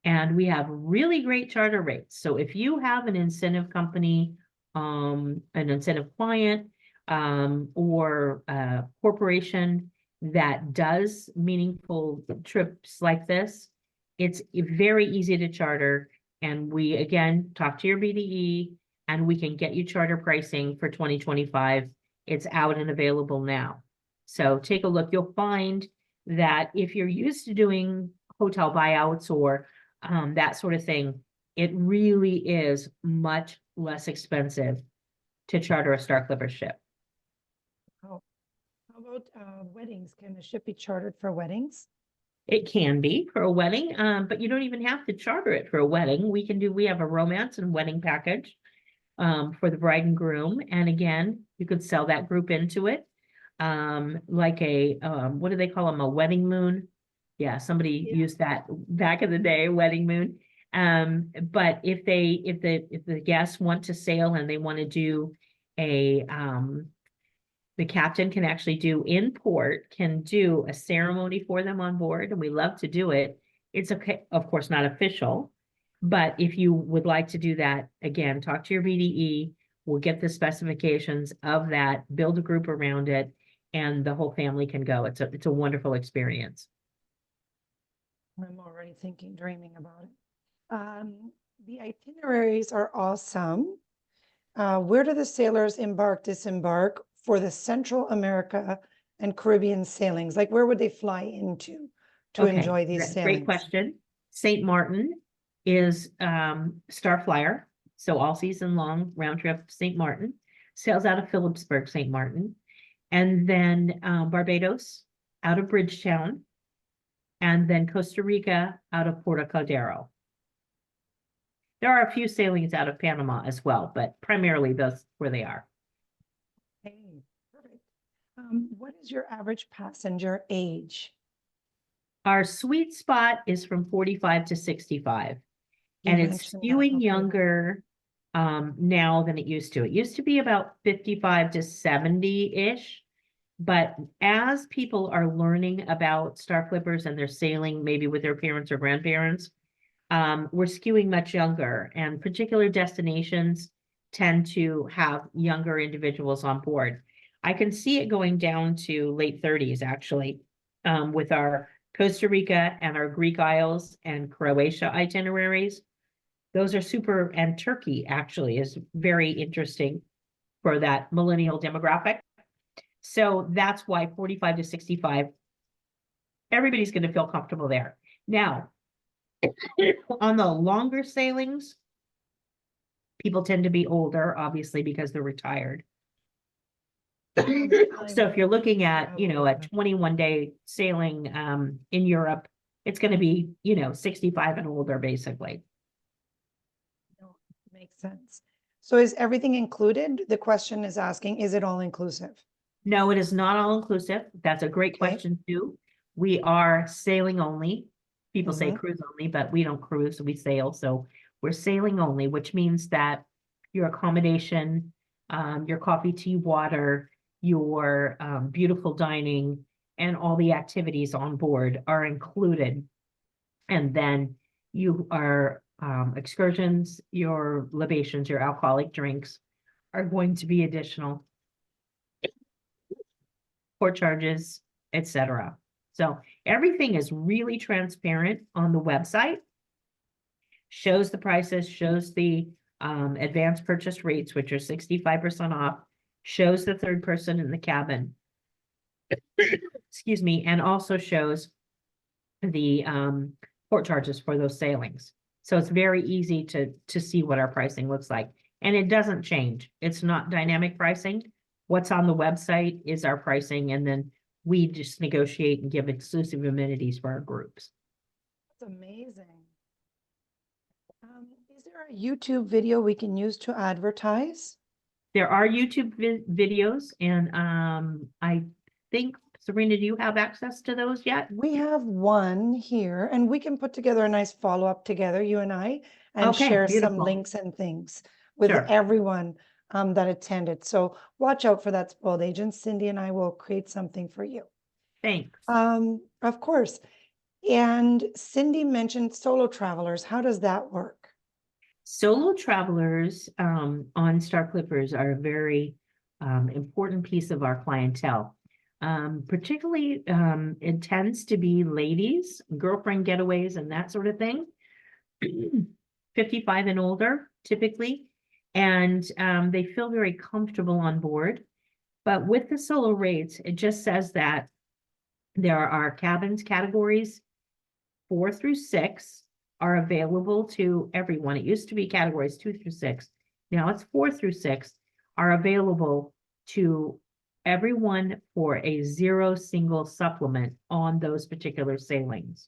And we have really great charter rates. So if you have an incentive company, an incentive client, or a corporation that does meaningful trips like this, it's very easy to charter. And we, again, talk to your BDE and we can get you charter pricing for 2025. It's out and available now. So take a look. You'll find that if you're used to doing hotel buyouts or that sort of thing, it really is much less expensive to charter a Star Clipper ship. Oh, how about weddings? Can the ship be chartered for weddings? It can be for a wedding, but you don't even have to charter it for a wedding. We have a romance and wedding package for the bride and groom. And again, you could sell that group into it. Like a, what do they call them? A wedding moon. Yeah, somebody used that back in the day, wedding moon. But if the guests want to sail and they want to do a, the captain can actually do in port, can do a ceremony for them on board, and we love to do it. It's okay, of course, not official, but if you would like to do that, again, talk to your BDE. We'll get the specifications of that, build a group around it, and the whole family can go. It's a wonderful experience. I'm already thinking, dreaming about it. The itineraries are awesome. Where do the sailors disembark for the Central America and Caribbean sailings? Like, where would they fly into to enjoy these sailings? Great question. St. Martin is Star Flyer, so all season long round trip St. Martin, sails out of Phillipsburg, St. Martin, and then Barbados out of Bridgetown, and then Costa Rica out of Puerto Caldero. There are a few sailings out of Panama as well, but primarily those where they are. Hey, perfect. What is your average passenger age? Our sweet spot is from 45 to 65. You And it's mentioned that, skewing okay. younger now than it used to. It used to be about 55 to 70-ish. But as people are learning about Star Clippers and they're sailing maybe with their parents or grandparents, we're skewing much younger, and particular destinations tend to have younger individuals on board. I can see it going down to late 30s actually, with our Costa Rica and our Greek Isles and Croatia itineraries. Those are super, and Turkey actually is very interesting for that millennial demographic. So that's why 45 to 65, everybody's going to feel comfortable there. Now, on the longer sailings, people tend to be older, obviously, because they're retired. So if you're looking at, you know, a Travel. 21-day sailing in Europe, it's going to be, you know, 65 and older, basically. No, makes sense. So is everything included? The question is asking, is it all inclusive? No, it is not all inclusive. That's a great Okay. question too. We are sailing only. People say Mhm. cruise only, but we don't cruise, we sail. So we're sailing only, which means that your accommodation, your coffee, tea, water, your beautiful dining, and all the activities on board are included. And then you are excursions, your libations, your alcoholic drinks are going to be additional, port charges, etc. So everything is really transparent on the website, shows the prices, shows the advanced purchase rates, which are 65% off, shows the third person in the cabin, excuse me, and also shows the port charges for those sailings. So it's very easy to see what our pricing looks like. And it doesn't change. It's not dynamic pricing. What's on the website is our pricing, and then we just negotiate and give exclusive amenities for our groups. That's amazing. Is there a YouTube video we can use to advertise? There are YouTube videos, and I think, Sabrina, do you have access to those yet? We have one here, and we can put together a nice follow-up together, you and I, and Okay, share some beautiful. links and things with Sure. everyone that attended. So watch out for that, Spoiled Agent. Cindy and I will create something for you. Thanks. Of course. And Cindy mentioned solo travelers. How does that work? Solo travelers on Star Clippers are a very important piece of our clientele. Particularly, it tends to be ladies, girlfriend getaways, and that sort of thing. 55 and older, typically, and they feel very comfortable on board. But with the solo rates, it just says that there are cabins categories 4 through 6 are available to everyone. It used to be categories 2 through 6. Now it's 4 through 6 are available to everyone for a zero single supplement on those particular sailings.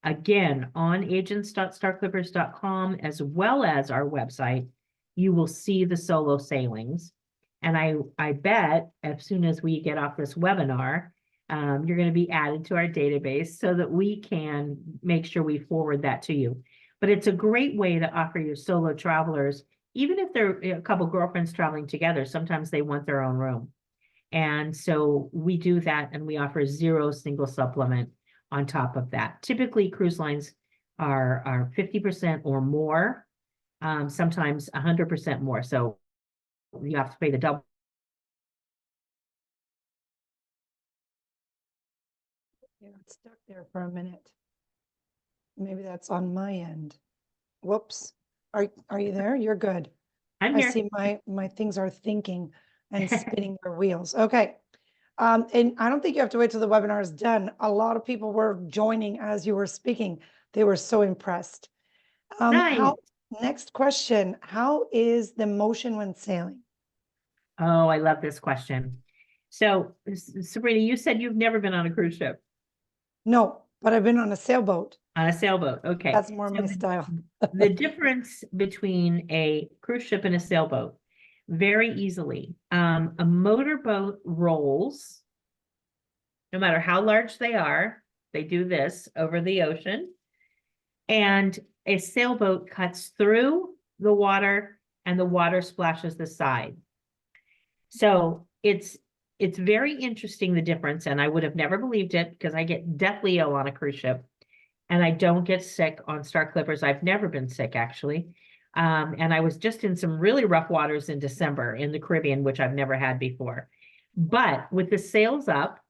Again, on agents.starclippers.com, as well as our website, you will see the solo sailings. And I bet as soon as we get off this webinar, you're going to be added to our database so that we can make sure we forward that to you. But it's a great way to offer your solo travelers, even if they're a couple girlfriends traveling together, sometimes they want their own room. And so we do that, and we offer zero single supplement on top of that. Typically, cruise lines are 50% or more, sometimes 100% more. So you have to pay the double. You got stuck there for a minute. Maybe that's on my end. Whoops. Are you there? You're good. I'm I here. see my things are thinking and spinning their wheels. Okay. And I don't think you have to wait till the webinar is done. A lot of people were joining as you were speaking. They were so impressed. Nice. Next question, how is the motion when sailing? Oh, I love this question. So, Sabrina, you said you've never been on a cruise ship. No, but I've been on a sailboat. On a sailboat. Okay. That's more So my style. the difference between a cruise ship and a sailboat, very easily. A motorboat rolls, no matter how large they are, they do this over the ocean. And a sailboat cuts through the water, and the water splashes the side. So it's very interesting, the difference, and I would have never believed it because I get deathly ill on a cruise ship, and I don't get sick on Star Clippers. I've never been sick, actually. And I was just in some really rough waters in December in the Caribbean, which I've never had before. But with the sails up,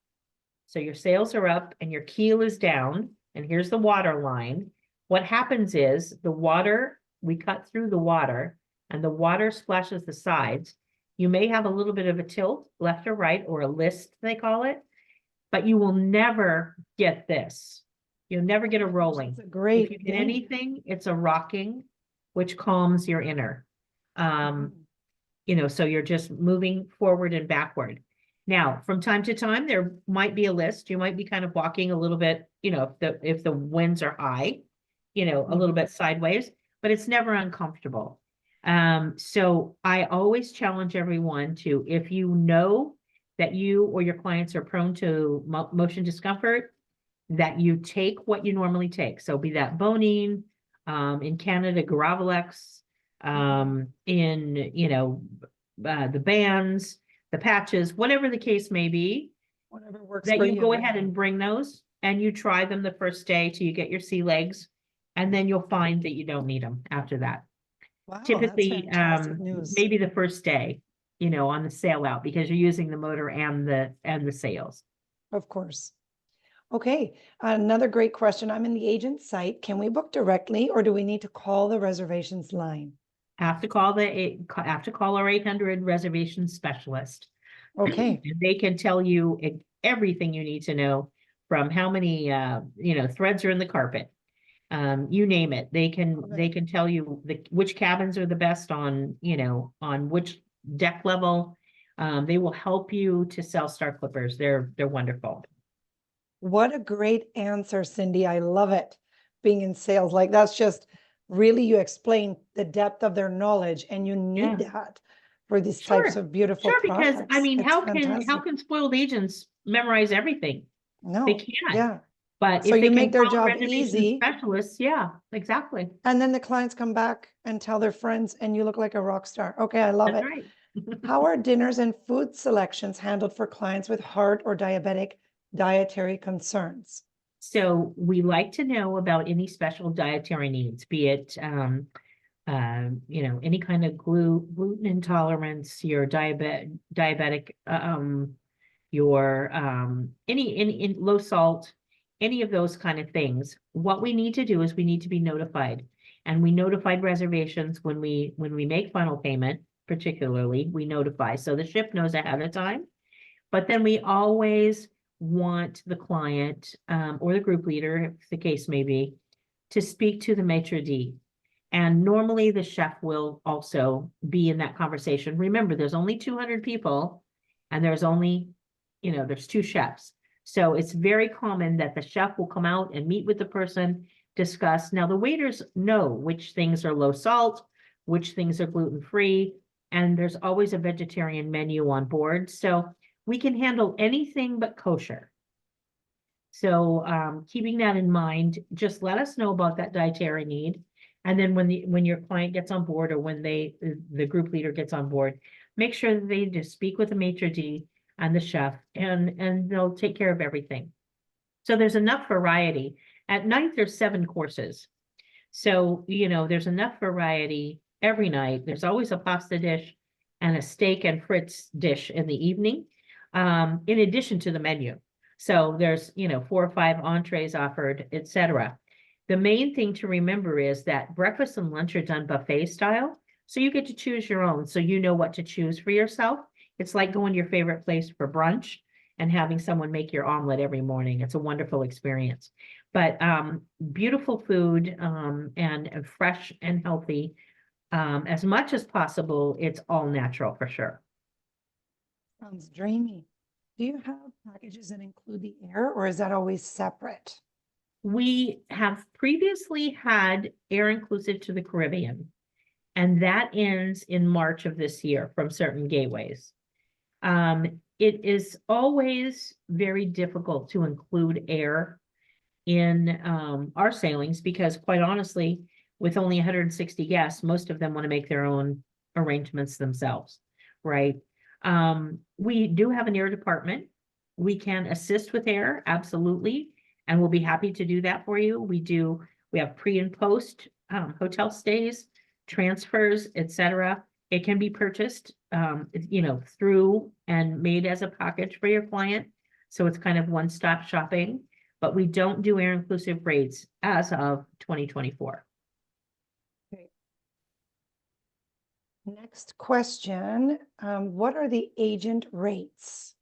so your sails are up and your keel is down, and here's the water line. What happens is the water, we cut through the water, and the water splashes the sides. You may have a little bit of a tilt, left or right, or a list, they call it, but you will never get this. You'll never get a rolling. It's a great If you get thing. anything, it's a rocking, which calms your inner. Mhm. You know, so you're just moving forward and backward. Now, from time to time, there might be a list. You might be kind of walking a little bit, if the winds are high, a little bit sideways, but it's never uncomfortable. So I always challenge everyone to, if you know that you or your clients are prone to motion discomfort, that you take what you normally take. So be that Bonine, in Canada, Gravelex, the bands, the patches, whatever the case may be, Whatever works that for you go you. ahead and bring those and you try them the first day till you get your sea legs. And then you'll find that you don't need them after that. Wow, that's Typically, fantastic news. maybe the first day, on the sail out, because you're using the motor and the sails. Of course. Okay, another great question. I'm in the agent site. Can we book directly or do we need to call the reservations line? Have to call our 800 reservation specialist. Okay, And they can tell you everything you need to know, from how many threads are in the carpet. You name it. They can tell you which cabins are the best on which deck level. They will help you to sell Star Clippers. They're wonderful. what a great answer, Cindy. I love it. Being in sales, like that's just really, you explain the depth of their knowledge, and you need Yeah. that for these types of beautiful Sure, because I products. mean, It's how fantastic. can spoiled agents memorize everything? They No, can't. yeah. But So if they you can make their call a job reservation easy, specialist, yeah, exactly. and then the clients come back and tell their friends, and you look like a rock star. Okay, I love That's it. right. How are dinners and food selections handled for clients with heart or diabetic dietary concerns? So we like to know about any special dietary needs, be it any kind of gluten intolerance, your diabetic, your any low salt, any of those kind of things. What we need to do is we need to be notified, and we notified reservations when we make final payment. Particularly, we notify so the ship knows ahead of time. But then we always want the client, or the group leader, if the case may be, to speak to the maitre d'. And normally the chef will also be in that conversation. Remember, there's only 200 people and there's two chefs. So it's very common that the chef will come out and meet with the person, discuss. Now, the waiters know which things are low salt, which things are gluten-free, and there's always a vegetarian menu on board. So we can handle anything but kosher. So keeping that in mind, just let us know about that dietary need. And then when your client gets on board, or when the group leader gets on board, make sure that they just speak with the maitre d' and the chef, and they'll take care of everything. So there's enough variety. At night, there's 7 courses. So, there's enough variety every night. There's always a pasta dish and a steak and frites dish in the evening, in addition to the menu. So there's, 4 or 5 entrees offered, etc. The main thing to remember is that breakfast and lunch are done buffet style. So you get to choose your own. So you know what to choose for yourself. It's like going to your favorite place for brunch and having someone make your omelet every morning. It's a wonderful experience. But beautiful food, and fresh and healthy, as much as possible. It's all natural for sure. Sounds dreamy. Do you have packages that include the air, or is that always separate? We have previously had air inclusive to the Caribbean, and that ends in March of this year from certain gateways. It is always very difficult to include air in our sailings, because quite honestly, with only 160 guests, most of them want to make their own arrangements themselves, right? We do have an air department. We can assist with air, absolutely, and we'll be happy to do that for you. We have pre and post hotel stays, transfers, etc. It can be purchased, through and made as a package for your client. So it's kind of one-stop shopping, but we don't do air inclusive rates as of 2024. Okay. Next question. What are the agent rates?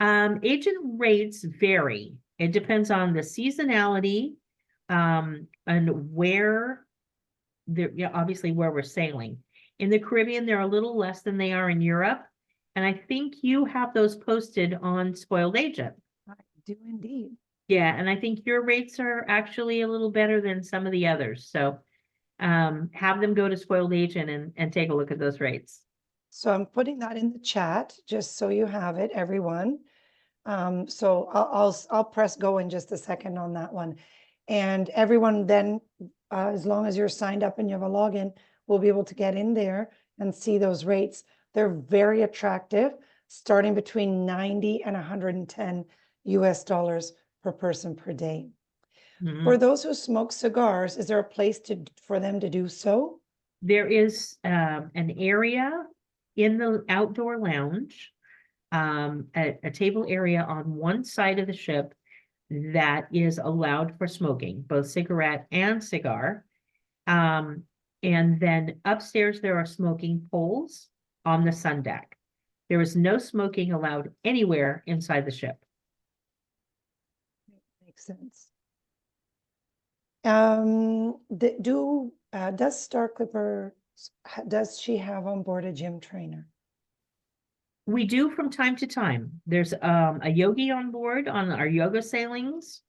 Agent rates vary. It depends on the seasonality, and where obviously where we're sailing. In the Caribbean, they're a little less than they are in Europe. And I think you have those posted on Spoiled Agent. I do indeed. Yeah, and I think your rates are actually a little better than some of the others. So have them go to Spoiled Agent and take a look at those rates. So I'm putting that in the chat just so you have it, everyone. So I'll press go in just a second on that one. And everyone then, as long as you're signed up and you have a login, will be able to get in there and see those rates. They're very attractive, starting between 90 and 110 US dollars per person per day. For Mhm. those who smoke cigars, is there a place for them to do so? There is an area in the outdoor lounge, a table area on one side of the ship that is allowed for smoking, both cigarette and cigar. Um, and then upstairs, there are smoking poles on the sun deck. There is no smoking allowed anywhere inside the ship. Makes sense. Does Star Clipper, does she have on board a gym trainer? We do from time to time. There's a yogi on board on our yoga sailings.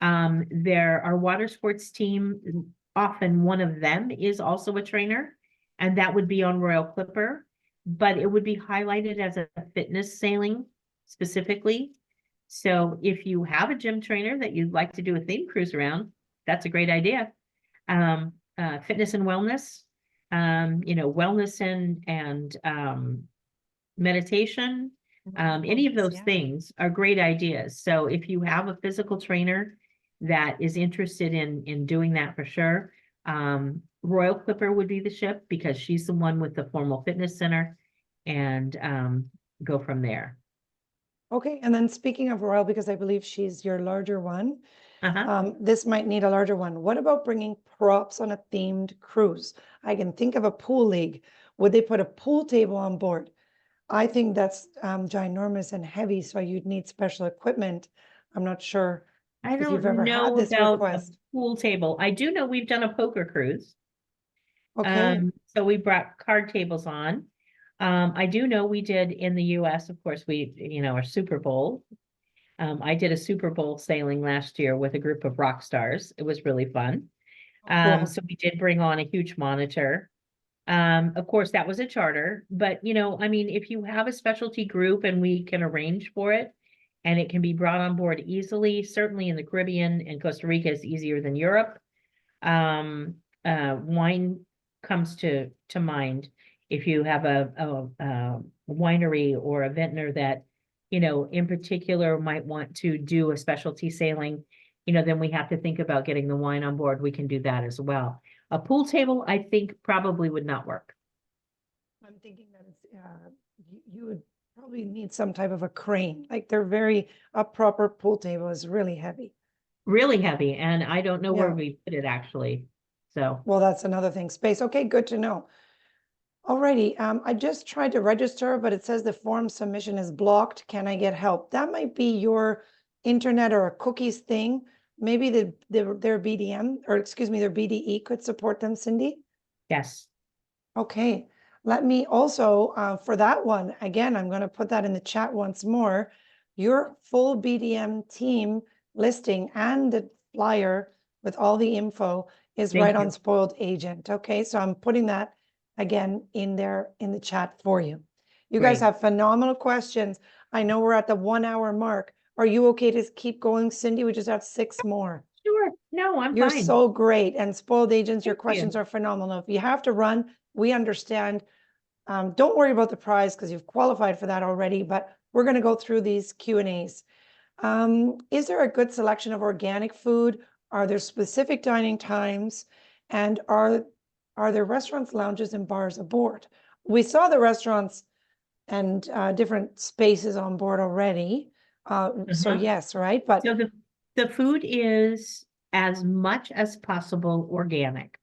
There, our water sports team, often one of them is also a trainer, and that would be on Royal Clipper, but it would be highlighted as a fitness sailing specifically. So if you have a gym trainer that you'd like to do a theme cruise around, that's a great idea. Fitness and wellness, wellness and meditation, any of Wellness, those yeah. things are great ideas. So if you have a physical trainer that is interested in doing that for sure, Royal Clipper would be the ship because she's the one with the formal fitness center, and go from there. Okay, and then speaking of Royal, because I believe she's your larger one, Uh-huh. this might need a larger one. What about bringing props on a themed cruise? I can think of a pool league. Would they put a pool table on board? I think that's ginormous and heavy, so you'd need special equipment. I'm not sure I if you've don't ever had know this about a request. pool table. I do know we've done a poker cruise. Okay, So we brought card tables on. I do know we did in the US, of course, our Super Bowl. I did a Super Bowl sailing last year with a group of rock stars. It was really fun. cool. So we did bring on a huge monitor. Of course, that was a charter, but I mean, if you have a specialty group and we can arrange for it and it can be brought on board easily, certainly in the Caribbean and Costa Rica is easier than Europe. Wine comes to mind. If you have a winery or a vintner that, in particular might want to do a specialty sailing, then we have to think about getting the wine on board. We can do that as well. A pool table, I think, probably would not work. I'm thinking that you would probably need some type of a crane. Like a proper pool table is really heavy. Really heavy, and I don't know where Yeah, we put it actually. So, well, that's another thing. Space. Okay, good to know. Alrighty, I just tried to register, but it says the form submission is blocked. Can I get help? That might be your internet or a cookies thing. Maybe their BDM, or excuse me, their BDE could support them, Cindy. yes, Okay, let me also, for that one, again, I'm going to put that in the chat once more. Your full BDM team listing and the flyer with all the info is right thank on you. Spoiled Agent. Okay, so I'm putting that again in there in the chat for you. You guys Great. have phenomenal questions. I know we're at the 1 hour mark. Are you okay to keep going, Cindy? We just have 6 more. Sure. No, I'm You're fine. so great. And Spoiled Agents, your Thank questions you. are phenomenal. If you have to run, we understand. Don't worry about the prize because you've qualified for that already, but we're going to go through these Q&As. Is there a good selection of organic food? Are there specific dining times? And are there restaurants, lounges, and bars aboard? We saw the restaurants and different spaces on board already. So Uh-huh. yes, right? But So the food is as much as possible organic.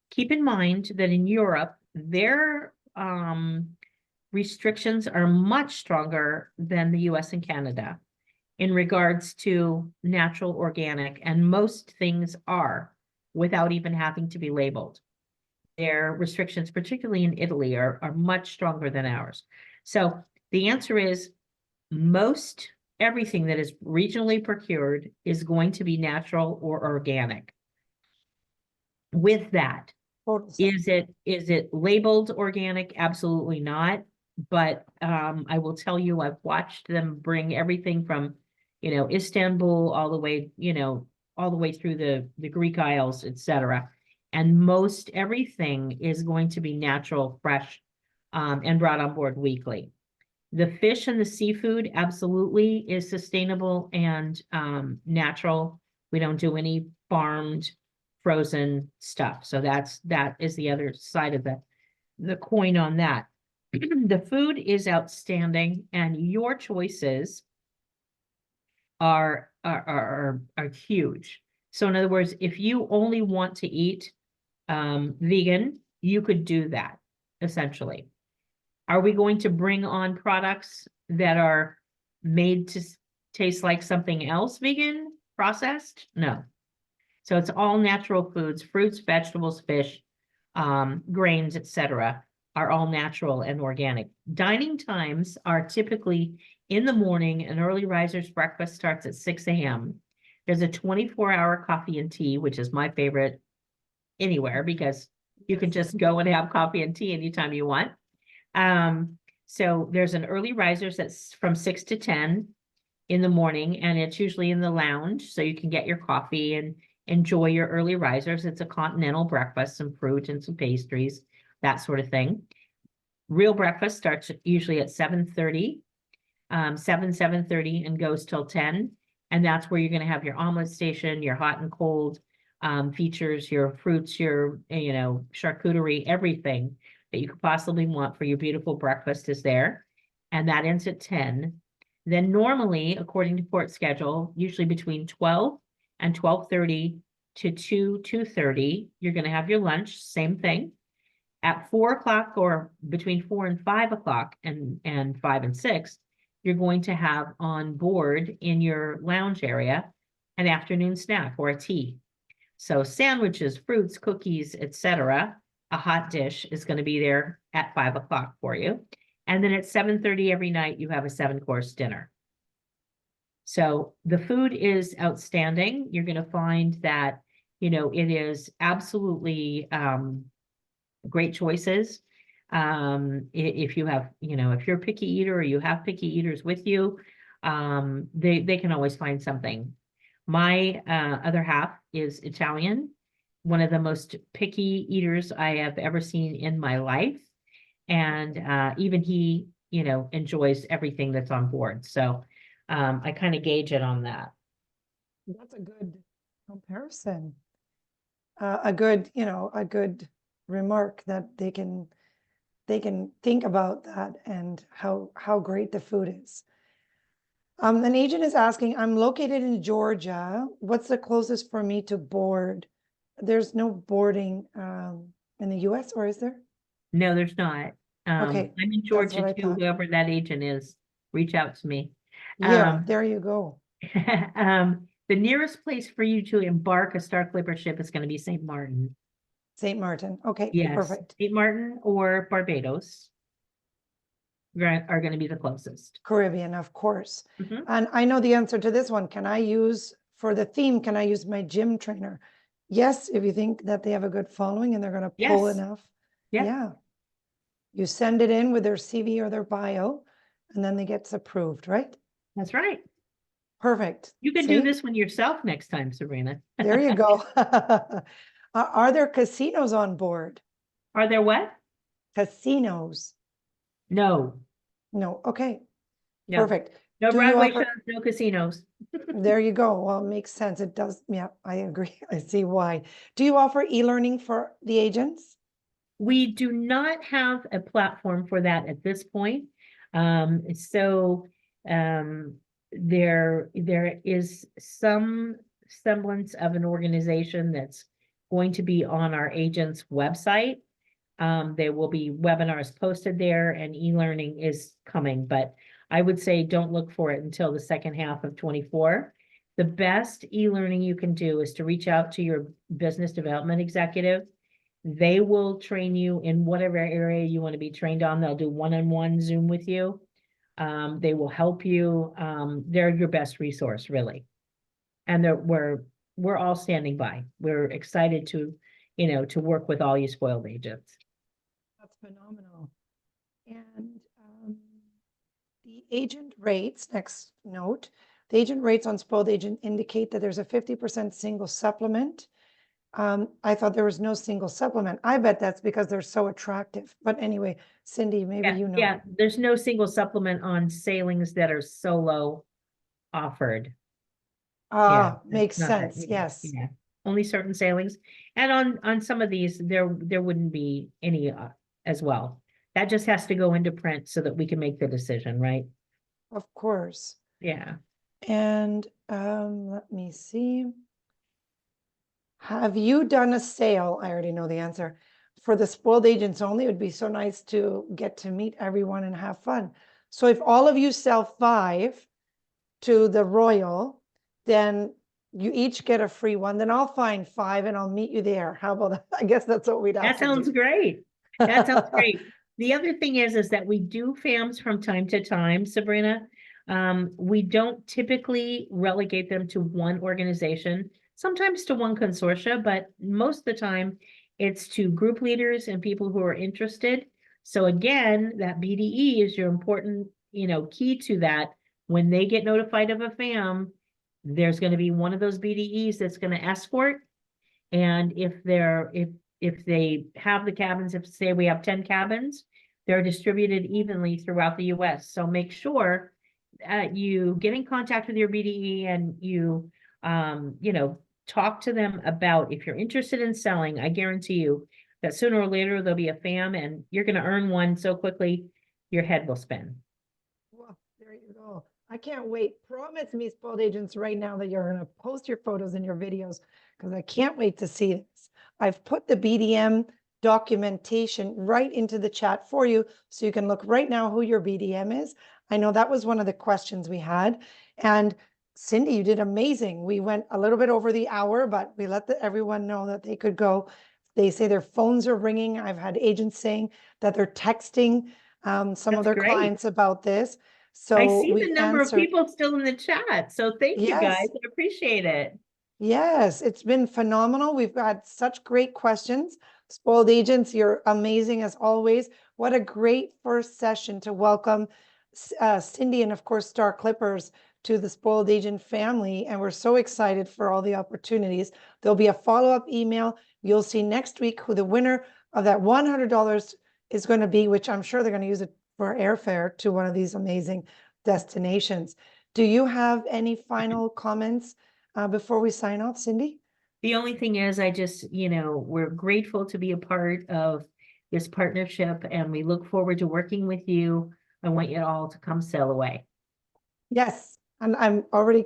Keep in mind that in Europe, their restrictions are much stronger than the US and Canada in regards to natural organic, and most things are without even having to be labeled. Their restrictions, particularly in Italy, are much stronger than ours. So the answer is most everything that is regionally procured is going to be natural or organic. With that, Total sense. is it labeled organic? Absolutely not. But I will tell you, I've watched them bring everything from, Istanbul all the way, all the way through the Greek Isles, etc. And most everything is going to be natural, fresh, and brought on board weekly. The fish and the seafood absolutely is sustainable and natural. We don't do any farmed frozen stuff. So that is the other side of the coin on that. The food is outstanding, and your choices are huge. So in other words, if you only want to eat vegan, you could do that essentially. Are we going to bring on products that are made to taste like something else vegan processed? No. So it's all natural foods, fruits, vegetables, fish, grains, etc., are all natural and organic. Dining times are typically in the morning. An early riser's breakfast starts at 6 a.m. There's a 24-hour coffee and tea, which is my favorite anywhere because you can just go and have coffee and tea anytime you want. So there's an early risers that's from 6 to 10 in the morning, and it's usually in the lounge, so you can get your coffee and enjoy your early risers. It's a continental breakfast, some fruit and some pastries, that sort of thing. Real breakfast starts usually at 7:30, 7:30, and goes till 10. And that's where you're going to have your omelet station, your hot and cold features, your fruits, your, charcuterie, everything that you could possibly want for your beautiful breakfast is there. And that ends at 10. Then normally, according to port schedule, usually between 12 and 12:30 to 2:30, you're going to have your lunch, same thing. At 4 o'clock or between 4 and 5 o'clock and 5 and 6, you're going to have on board in your lounge area an afternoon snack or a tea. So sandwiches, fruits, cookies, etc. A hot dish is going to be there at 5 o'clock for you. And then at 7:30 every night, you have a 7-course dinner. So the food is outstanding. You're going to find that, it is absolutely great choices. If you have, if you're a picky eater or you have picky eaters with you, they can always find something. My other half is Italian, one of the most picky eaters I have ever seen in my life. And even he, enjoys everything that's on board. So I kind of gauge it on that. That's a good comparison. A good remark that they can think about that and how great the food is. An agent is asking, I'm located in Georgia. What's the closest for me to board? There's no boarding in the US, or is there? No, there's not. Okay, I'm in that's Georgia what I too. thought. Whoever that agent is, reach out to me. Yeah, there you go. The nearest place for you to embark a Star Clipper ship is going to be St. Martin. St. Martin. Okay, Yes, perfect. St. Martin or Barbados are going to be the closest. Caribbean, of course. Mhm. And I know the answer to this one. Can I use, for the theme, can I use my gym trainer? Yes, if you think that they have a good following and they're going to pull Yes. enough. Yep. Yeah. You send it in with their CV or their bio, and then they gets approved, right? That's right. Perfect. You can do See? this one yourself next time, Sabrina. There you go. Are there casinos on board? Are there what? Casinos? No, No. Okay. no, Perfect. no Do you Broadway offer? shows, no casinos. There you go. Well, it makes sense. It does. Yeah, I agree. I see why. Do you offer e-learning for the agents? We do not have a platform for that at this point. So there is some semblance of an organization that's going to be on our agent's website. There will be webinars posted there and e-learning is coming, but I would say don't look for it until the second half of 24. The best e-learning you can do is to reach out to your business development executive They will train you in whatever area you want to be trained on. They'll do one-on-one Zoom with you. They will help you. They're your best resource, really. And we're all standing by. We're excited to, to work with all you spoiled agents. That's phenomenal. And the agent rates, next note, the agent rates on spoiled agent indicate that there's a 50% single supplement. I thought there was no single supplement. I bet that's because they're so attractive. But anyway, Cindy, maybe Yeah, you know. yeah. There's no single supplement on sailings that are solo offered. Yeah, Ah, it's makes not that, sense. Yes. yeah. Only certain sailings. And on some of these, there wouldn't be any as well. That just has to go into print so that we can make the decision, right? Of course. Yeah. And let me see. Have you done a sale? I already know the answer. For the spoiled agents only, it would be so nice to get to meet everyone and have fun. So if all of you sell 5 to the Royal, then you each get a free one. Then I'll find 5 and I'll meet you there. How about that? I guess that's what we'd have That to sounds do. great. That sounds great. The other thing is that we do FAMs from time to time, Sabrina. We don't typically relegate them to one organization, sometimes to one consortia, but most of the time it's to group leaders and people who are interested. So again, that BDE is your important, key to that. When they get notified of a FAM, there's going to be one of those BDEs that's going to escort. And if they have the cabins, if say we have 10 cabins, they're distributed evenly throughout the US. So make sure you get in contact with your BDE and you, talk to them about if you're interested in selling. I guarantee you that sooner or later there'll be a FAM and you're going to earn one so quickly your head will spin. Well, there you go. I can't wait. Promise me, spoiled agents, right now that you're going to post your photos and your videos because I can't wait to see this. I've put the BDM documentation right into the chat for you so you can look right now who your BDM is. I know that was one of the questions we had. And Cindy, you did amazing. We went a little bit over the hour, but we let everyone know that they could go. They say their phones are ringing. I've had agents saying that they're texting some of That's their great. clients about this. I So see we the number of answered, people still in the chat. So thank you guys. yes, I appreciate it. yes, it's been phenomenal. We've got such great questions. Spoiled agents, you're amazing as always. What a great first session to welcome Cindy and of course Star Clippers to the Spoiled Agent family. And we're so excited for all the opportunities. There'll be a follow-up email. You'll see next week who the winner of that $100 is going to be, which I'm sure they're going to use it for airfare to one of these amazing destinations. Do you have any final comments before we sign off, Cindy? The only thing is, I just, we're grateful to be a part of this partnership and we look forward to working with you. I want you all to come sail away. Yes, and I'm already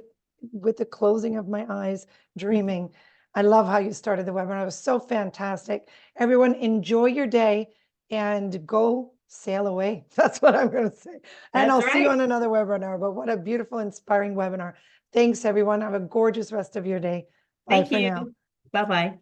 with the closing of my eyes, dreaming. I love how you started the webinar. It was so fantastic. Everyone, enjoy your day and go sail away. That's what I'm going to say. And I'll That's see you right. on another webinar. But what a beautiful, inspiring webinar. Thanks, everyone. Have a gorgeous rest of your day. Bye Thank for now. you. Bye-bye.